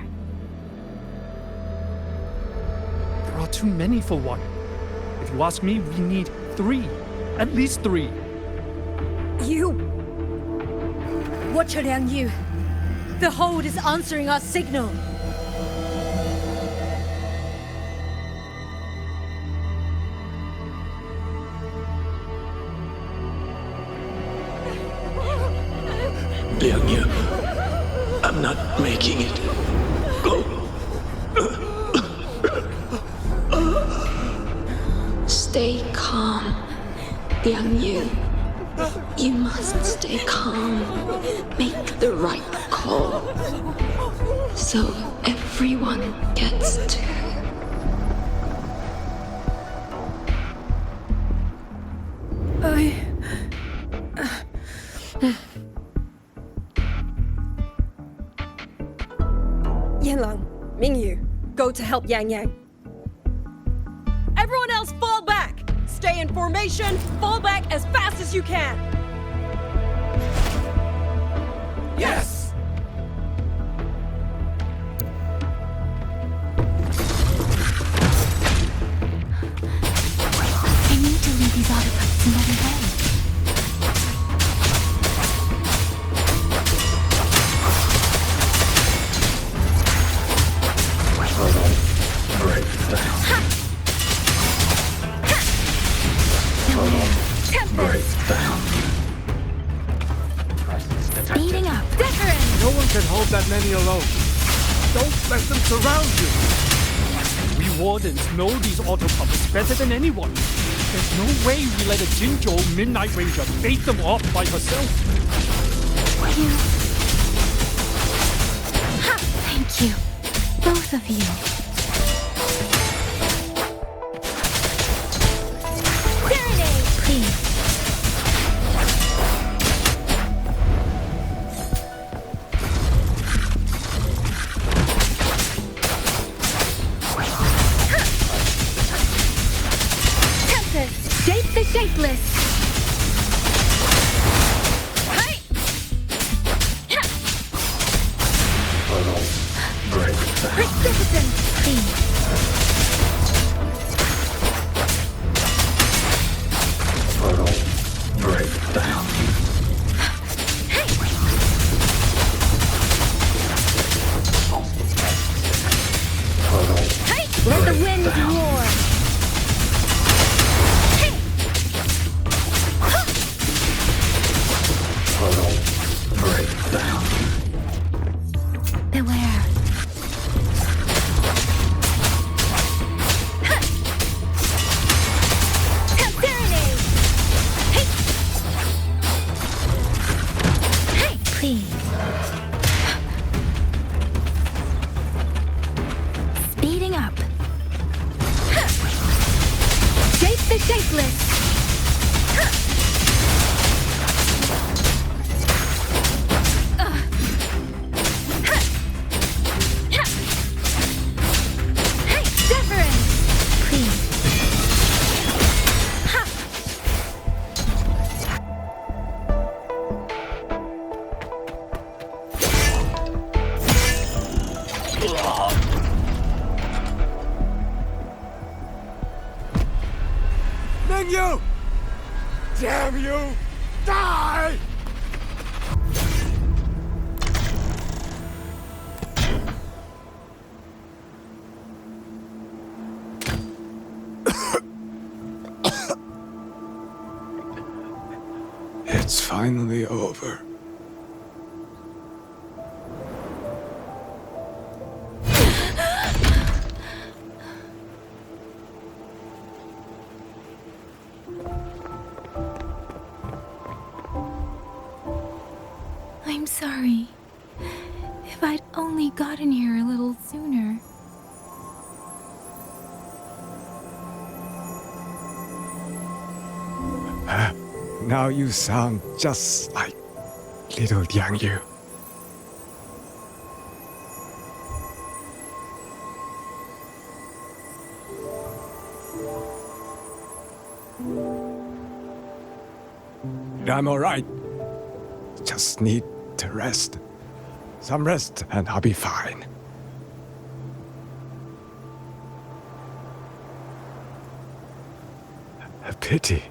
There are too many for one. If you ask me, we need 3. At least 3. You! Watcher Liang Yu. The hold is answering our signal. Liang Yu, I'm not making it. Go. stay calm, Yangyang. You must stay calm. Make the right call. So everyone gets to. Yanlang, Mingyu, go to help Yangyang. Everyone else fall back! Stay in formation, fall back as fast as you can! Yes! I need to lead these autopups another way. Speeding up. No one can hold that many alone. Don't let them surround you. We wardens know these auto puppets better than anyone. There's no way we let a Jinzhou Midnight Ranger bait them off by herself. Thank you. Both of you. Serenade, please. Shape the shapeless! Hi! Precipitant, please. Breakdown. Let the winds roar! Breakdown. Beware. Serenade! Hey! Hey, please. Speeding up. Shape the shapeless. Mengzhou! Damn you! Die! It's finally over. I'm sorry. If I'd only gotten here a little sooner. Now you sound just like little Yangyang. I'm alright. Just need to rest. Some rest and I'll be fine. A pity.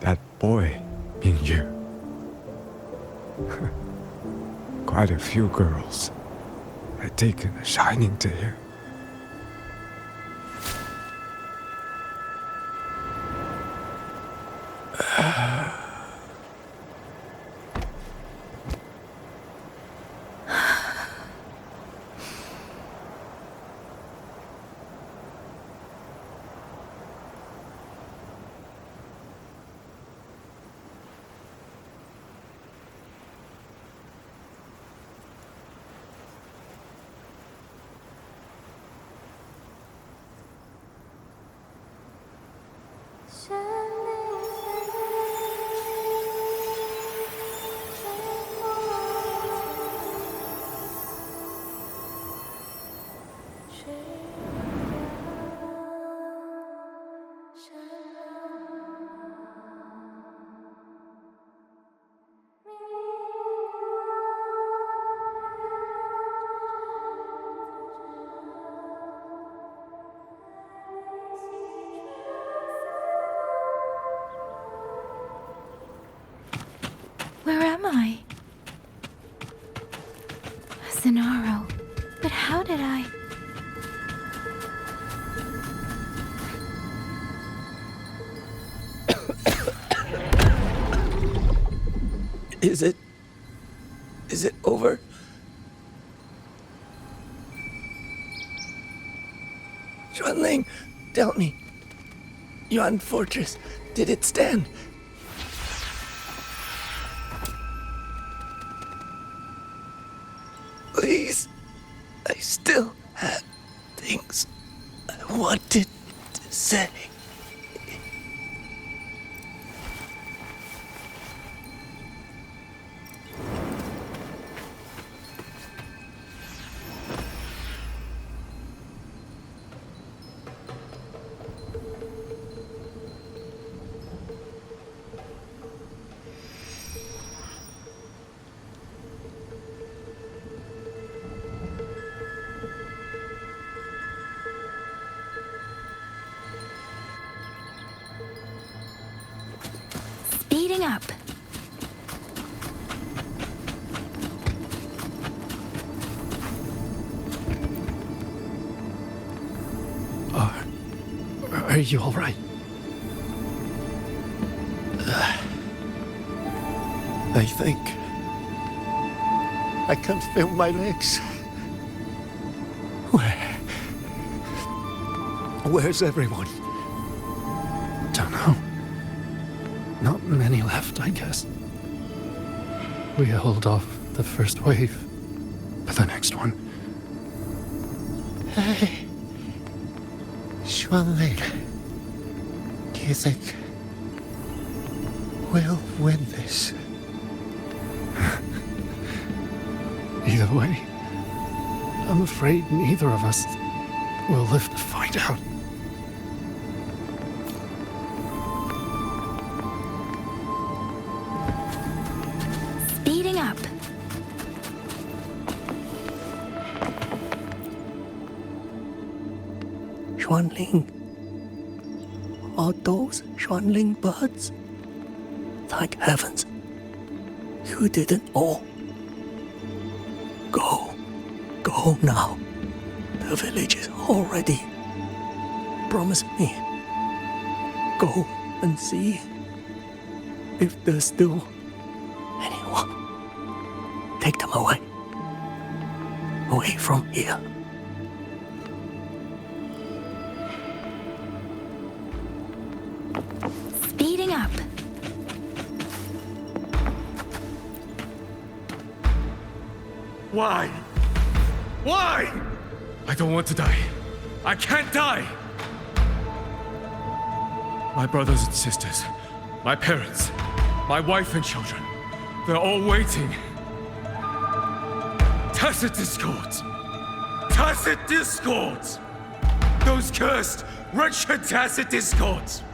That boy, Mingyu. Quite a few girls had taken a shining to him. Where am I? Zenaro. But how did I... Is it over? Xuanling, tell me. Yuan Fortress, did it stand? Please, I still had things I wanted to say. Speeding up. Are you all right? I think I can't feel my legs. Where's everyone? Don't know. Not many left, I guess. We held off the first wave, but the next one... Hey, Xuanling, do you think we'll win this? Either way, I'm afraid neither of us will live to find out. Speeding up. Xuanling. Are those Xuanling birds? Thank heavens. You didn't all. Go now. The village is all ready. Promise me. Go and see if there's still anyone. Take them away. Away from here. Speeding up. Why? Why? I don't want to die. I can't die! My brothers and sisters, my parents, my wife and children, they're all waiting. Tacit discords! Tacit discords! Those cursed, wretched tacit discords!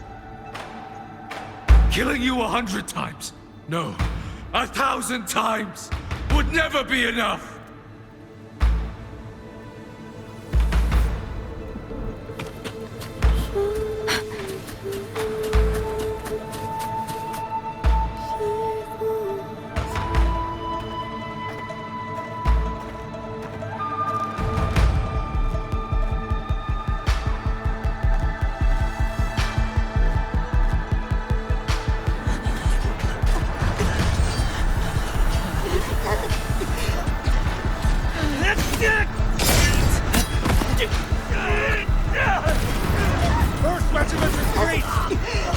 Killing you 100 times, no, 1,000 times, would never be enough! First regiment retreat!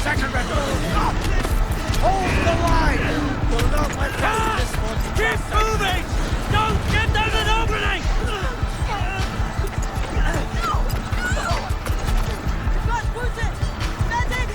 Second regiment, stop! Hold the line! Do not let this one keep moving! Don't get them an opening! Got wounded! Medic!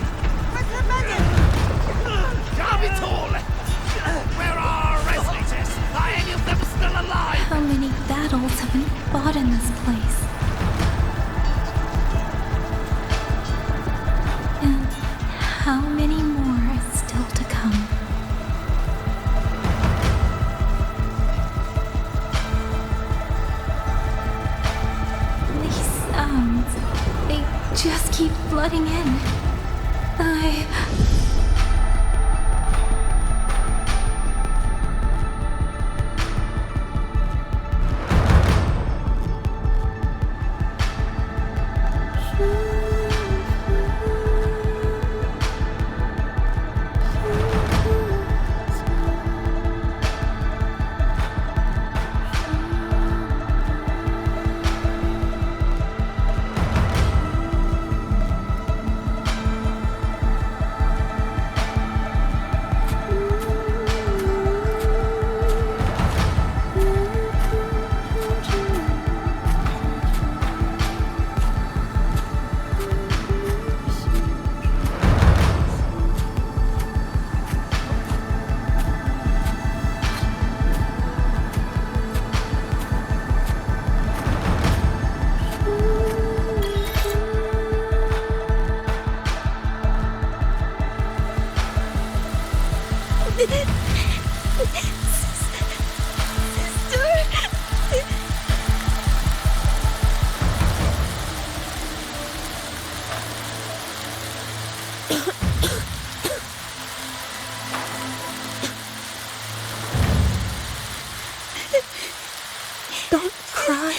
Don't cry.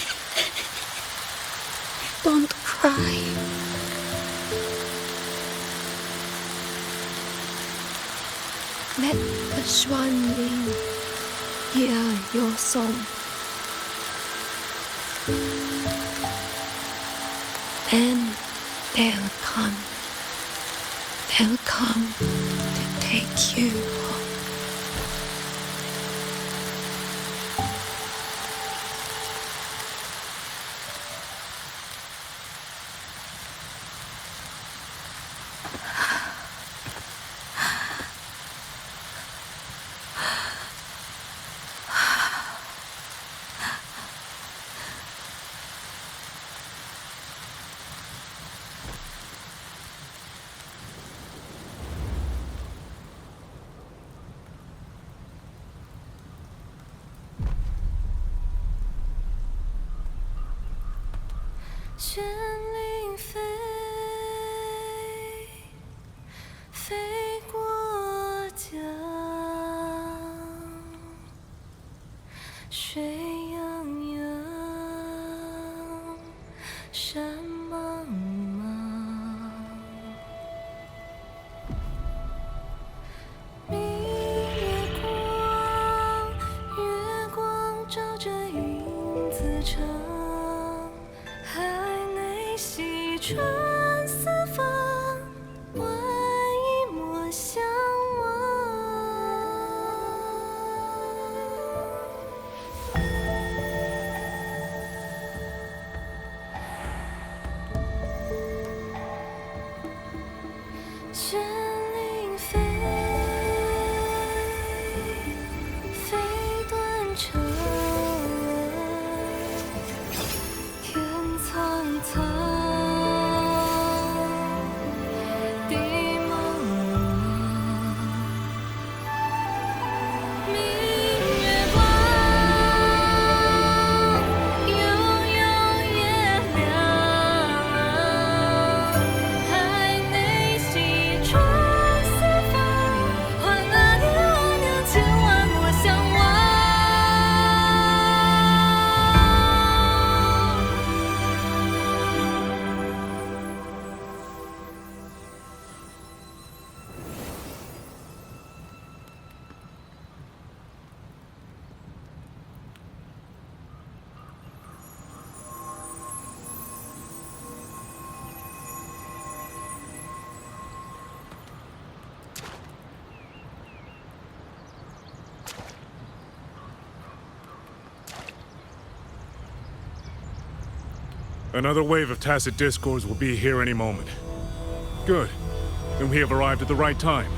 Don't cry. Let the Xuanling hear your song. Then they'll come. They'll come to take you home. Another wave of tacit discords will be here any moment. Good. Then we have arrived at the right time.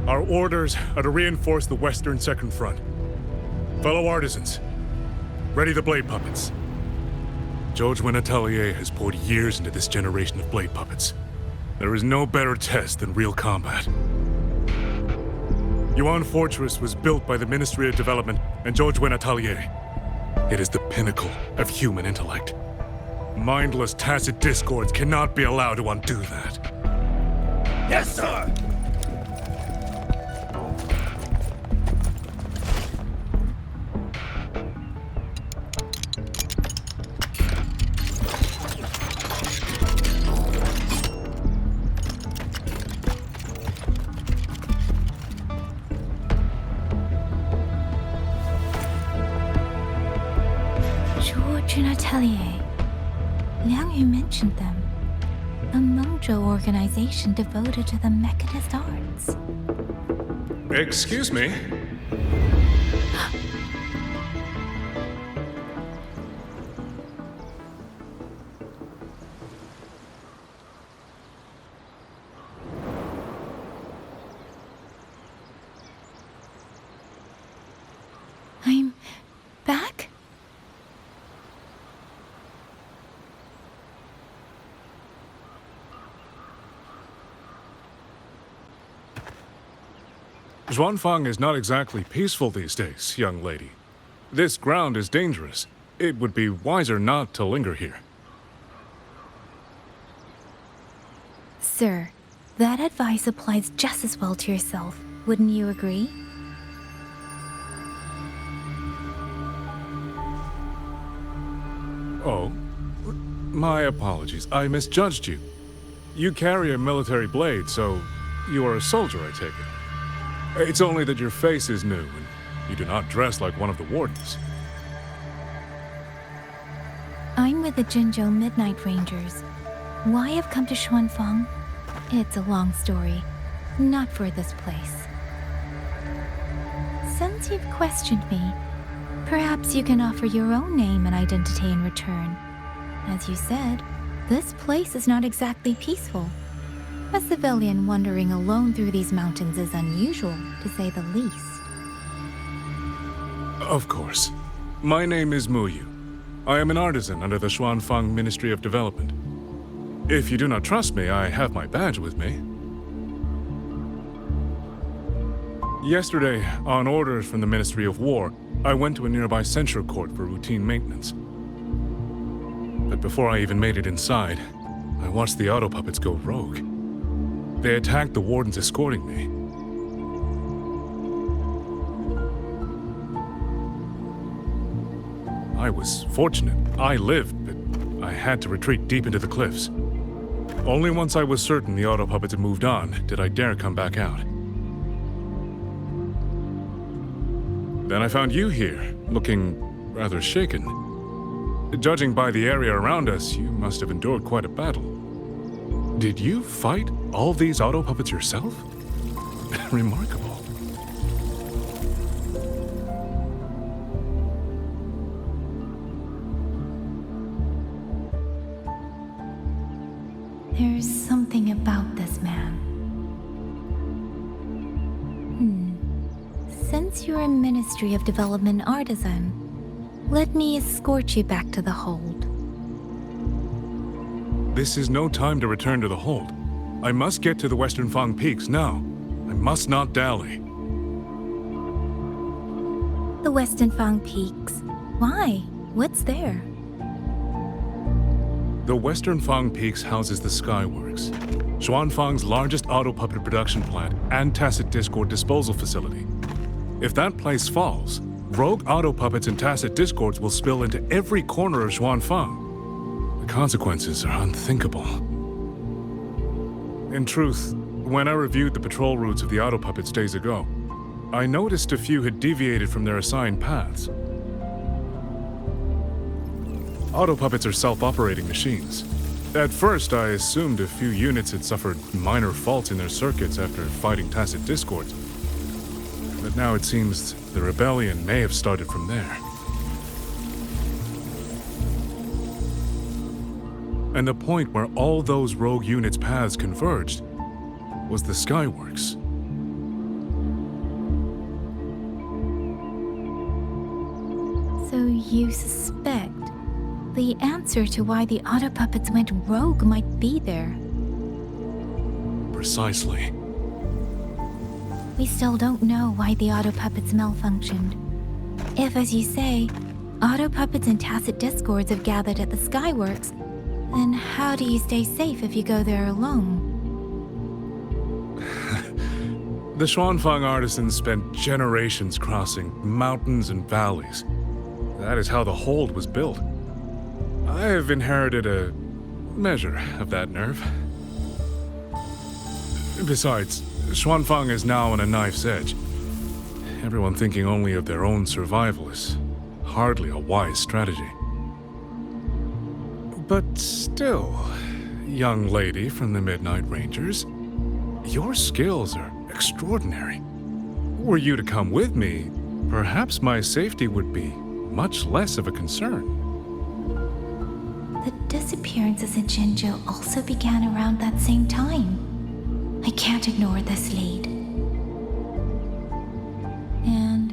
Our orders are to reinforce the western second front. Fellow artisans, ready the blade puppets. Zhou Atelier has poured years into this generation of blade puppets. There is no better test than real combat. Yuan Fortress was built by the Ministry of Development and Zhou Atelier. It is the pinnacle of human intellect. Mindless, tacit discords cannot be allowed to undo that. Yes, sir! George and Atelier. Liang Yu mentioned them. A Mengzhou organization devoted to the mechanist arts. Excuse me? I'm back? Xuanfang is not exactly peaceful these days, young lady. This ground is dangerous. It would be wiser not to linger here. Sir, that advice applies just as well to yourself. Wouldn't you agree? Oh, my apologies. I misjudged you. You carry a military blade, so you are a soldier, I take it. It's only that your face is new, and you do not dress like one of the wardens. I'm with the Jinzhou Midnight Rangers. Why I've come to Xuanfang? It's a long story. Not for this place. Since you've questioned me, perhaps you can offer your own name and identity in return. As you said, this place is not exactly peaceful. A civilian wandering alone through these mountains is unusual, to say the least. Of course. My name is Muyu. I am an artisan under the Xuanfang Ministry of Development. If you do not trust me, I have my badge with me. Yesterday, on orders from the Ministry of War, I went to a nearby censure court for routine maintenance. But before I even made it inside, I watched the auto puppets go rogue. They attacked the wardens escorting me. I was fortunate. I lived, but I had to retreat deep into the cliffs. Only once I was certain the auto puppets had moved on did I dare come back out. Then I found you here, looking rather shaken. Judging by the area around us, you must have endured quite a battle. Did you fight all these auto puppets yourself? Remarkable. There's something about this man. Since you're a Ministry of Development artisan, let me escort you back to the hold. This is no time to return to the hold. I must get to the Western Fang Peaks now. I must not dally. The Western Fang Peaks. Why? What's there? The Western Fang Peaks houses the Skyworks, Xuanfang's largest auto puppet production plant and tacit discord disposal facility. If that place falls, rogue auto puppets and tacit discords will spill into every corner of Xuanfang. The consequences are unthinkable. In truth, when I reviewed the patrol routes of the auto puppets days ago, I noticed a few had deviated from their assigned paths. Auto puppets are self-operating machines. At first, I assumed a few units had suffered minor faults in their circuits after fighting tacit discords. But now it seems the rebellion may have started from there. And the point where all those rogue units' paths converged was the Skyworks. So you suspect the answer to why the auto puppets went rogue might be there? Precisely. We still don't know why the auto puppets malfunctioned. If, as you say, auto puppets and tacit discords have gathered at the Skyworks, then how do you stay safe if you go there alone? The Xuanfang artisans spent generations crossing mountains and valleys. That is how the hold was built. I have inherited a measure of that nerve. Besides, Xuanfang is now on a knife's edge. Everyone thinking only of their own survival is hardly a wise strategy. But still, young lady from the Midnight Rangers, your skills are extraordinary. Were you to come with me, perhaps my safety would be much less of a concern. The disappearances in Jinzhou also began around that same time. I can't ignore this lead. And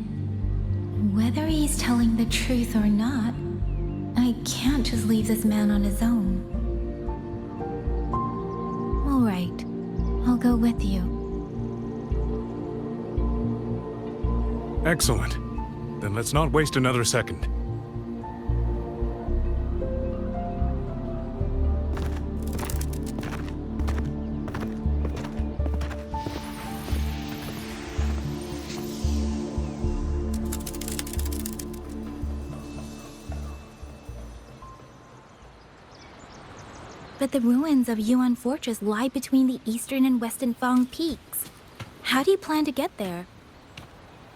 whether he's telling the truth or not, I can't just leave this man on his own. All right, I'll go with you. Excellent. Then let's not waste another second. But the ruins of Yuan Fortress lie between the eastern and western Fang peaks. How do you plan to get there?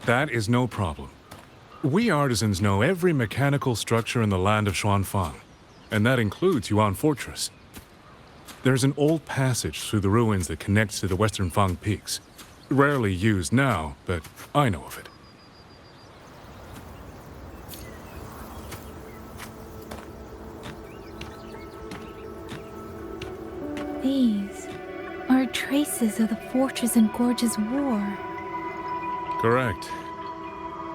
That is no problem. We artisans know every mechanical structure in the land of Xuanfang, and that includes Yuan Fortress. There's an old passage through the ruins that connects to the western Fang peaks. Rarely used now, but I know of it. These are traces of the Fortress and Gorge's war. Correct.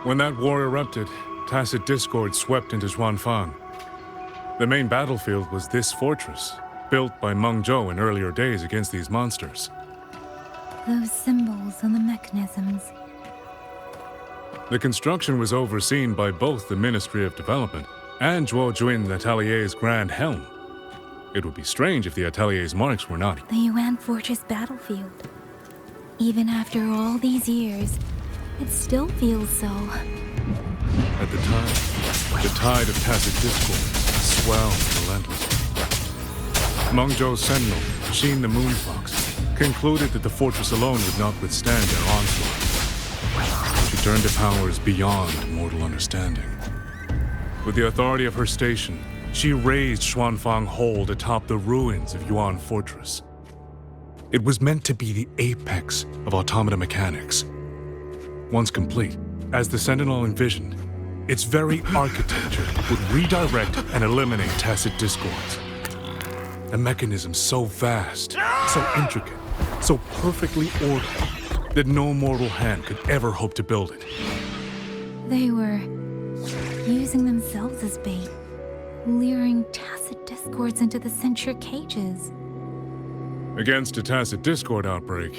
When that war erupted, tacit discord swept into Xuanfang. The main battlefield was this fortress, built by Mengzhou in earlier days against these monsters. Those symbols and the mechanisms. The construction was overseen by both the Ministry of Development and Zhuo Jun Atelier's Grand Helm. It would be strange if the Atelier's marks were not. The Yuan Fortress battlefield. Even after all these years, it still feels so. At the time, the tide of tacit discord swelled relentlessly. Mengzhou's sentinel, Xin the Moonfox, concluded that the fortress alone would not withstand their onslaught. She turned to powers beyond mortal understanding. With the authority of her station, she raised Xuanfang Hold atop the ruins of Yuan Fortress. It was meant to be the apex of automata mechanics. Once complete, as the Sentinel envisioned, its very architecture would redirect and eliminate tacit discords. A mechanism so vast, so intricate, so perfectly ordered, that no mortal hand could ever hope to build it. They were using themselves as bait, luring tacit discords into the censure cages. Against a tacit discord outbreak,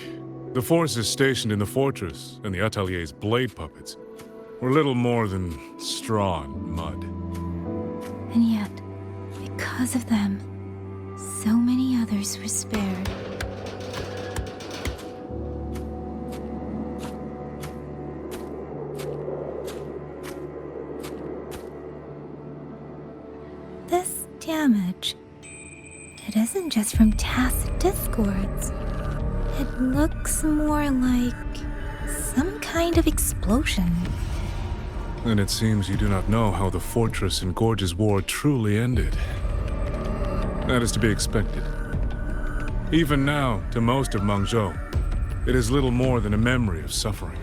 the forces stationed in the fortress and the Atelier's blade puppets were little more than straw and mud. And yet, because of them, so many others were spared. This damage, it isn't just from tacit discords. It looks more like some kind of explosion. And it seems you do not know how the Fortress and Gorge's war truly ended. That is to be expected. Even now, to most of Mengzhou, it is little more than a memory of suffering.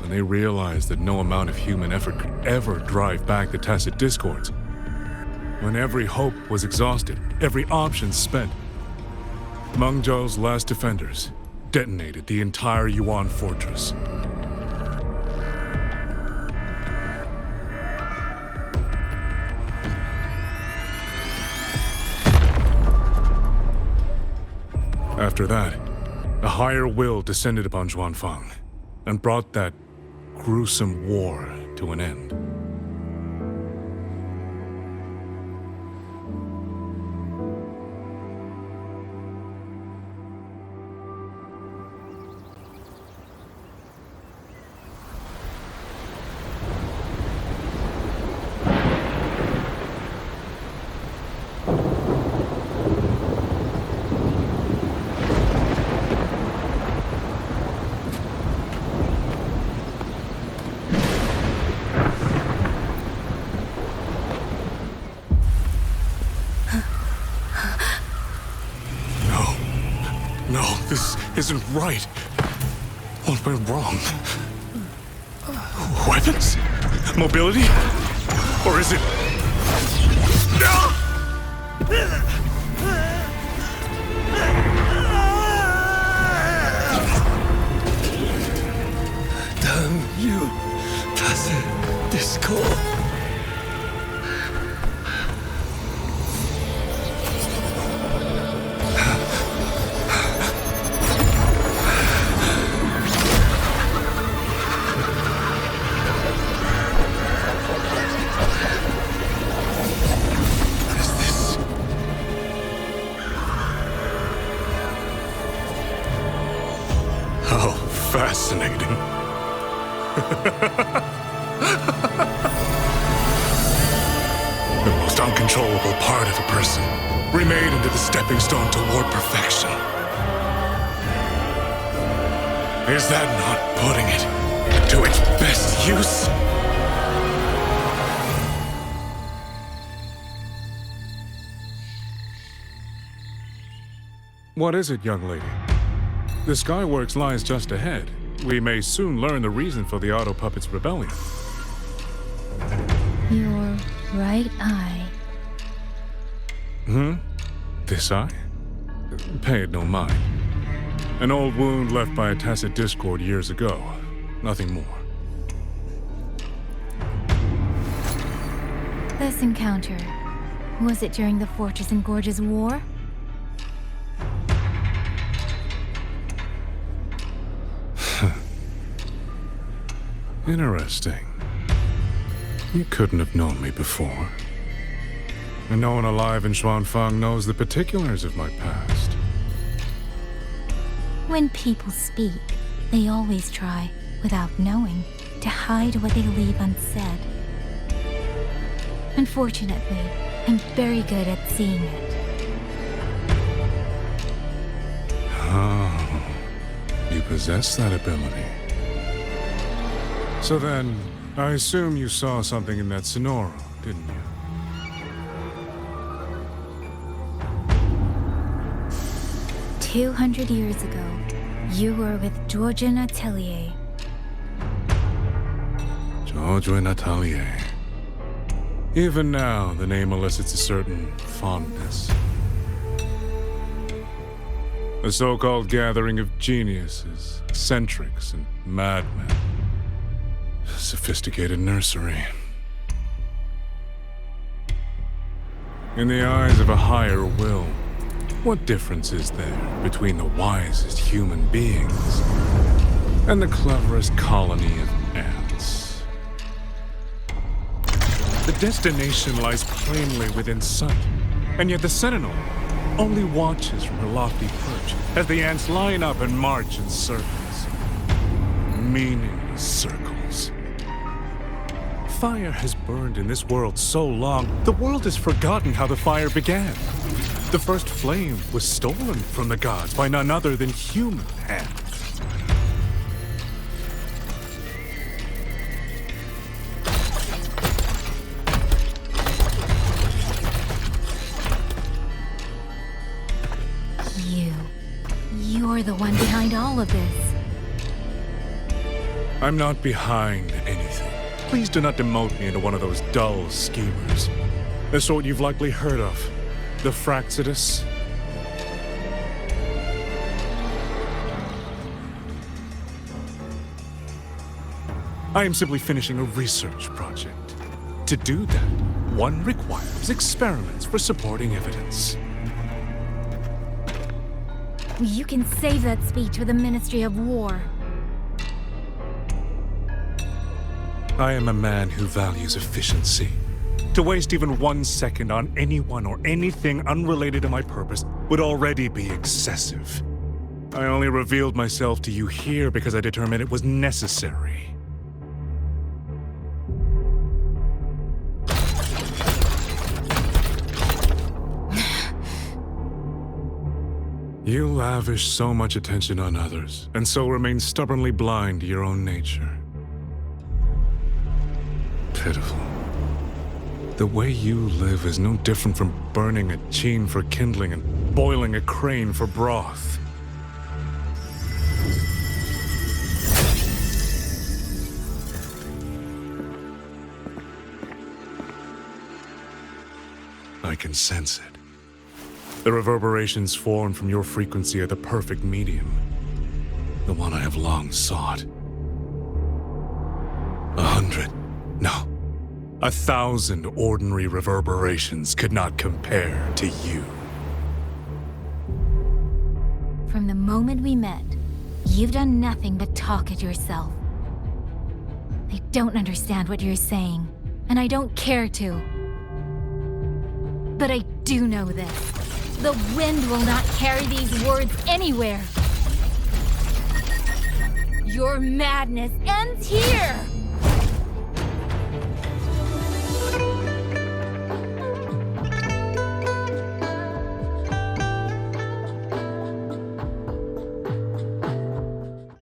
When they realized that no amount of human effort could ever drive back the tacit discords, when every hope was exhausted, every option spent, Mengzhou's last defenders detonated the entire Yuan Fortress. After that, a higher will descended upon Xuanfang and brought that gruesome war to an end. This isn't right. What went wrong? Weapons? Mobility? Or is it... Damn you, tacit discord. Fascinating. The most uncontrollable part of a person, remade into the stepping stone toward perfection. Is that not putting it to its best use? What is it, young lady? The Skyworks lies just ahead. We may soon learn the reason for the Auto Puppets' rebellion. Your right eye. This eye? Pay it no mind. An old wound left by a tacit discord years ago. Nothing more. This encounter, was it during the Fortress and Gorges War? Interesting. You couldn't have known me before. And no one alive in Xuanfang knows the particulars of my past. When people speak, they always try, without knowing, to hide what they leave unsaid. Unfortunately, I'm very good at seeing it. Oh, you possess that ability. So then, I assume you saw something in that Sonoro, didn't you? 200 years ago, you were with Georgian Atelier. Georgian Atelier. Even now, the name elicits a certain fondness. A so-called gathering of geniuses, eccentrics, and madmen. A sophisticated nursery. In the eyes of a higher will, what difference is there between the wisest human beings and the cleverest colony of ants? The destination lies plainly within sight, and yet the Sentinel only watches from her lofty perch as the ants line up and march in circles. Meaningless circles. Fire has burned in this world so long, the world has forgotten how the fire began. The first flame was stolen from the gods by none other than human hands. You're the one behind all of this. I'm not behind anything. Please do not demote me into one of those dull schemers. The sort you've likely heard of. The Fraxidus. I am simply finishing a research project. To do that, one requires experiments for supporting evidence. You can save that speech for the Ministry of War. I am a man who values efficiency. To waste even 1 second on anyone or anything unrelated to my purpose would already be excessive. I only revealed myself to you here because I determined it was necessary. You lavish so much attention on others, and so remain stubbornly blind to your own nature. Pitiful. The way you live is no different from burning a chine for kindling and boiling a crane for broth. I can sense it. The reverberations formed from your frequency are the perfect medium. The one I have long sought. 100, no, 1,000 ordinary reverberations could not compare to you. From the moment we met, you've done nothing but talk at yourself. I don't understand what you're saying, and I don't care to. But I do know this. The wind will not carry these words anywhere. Your madness ends here!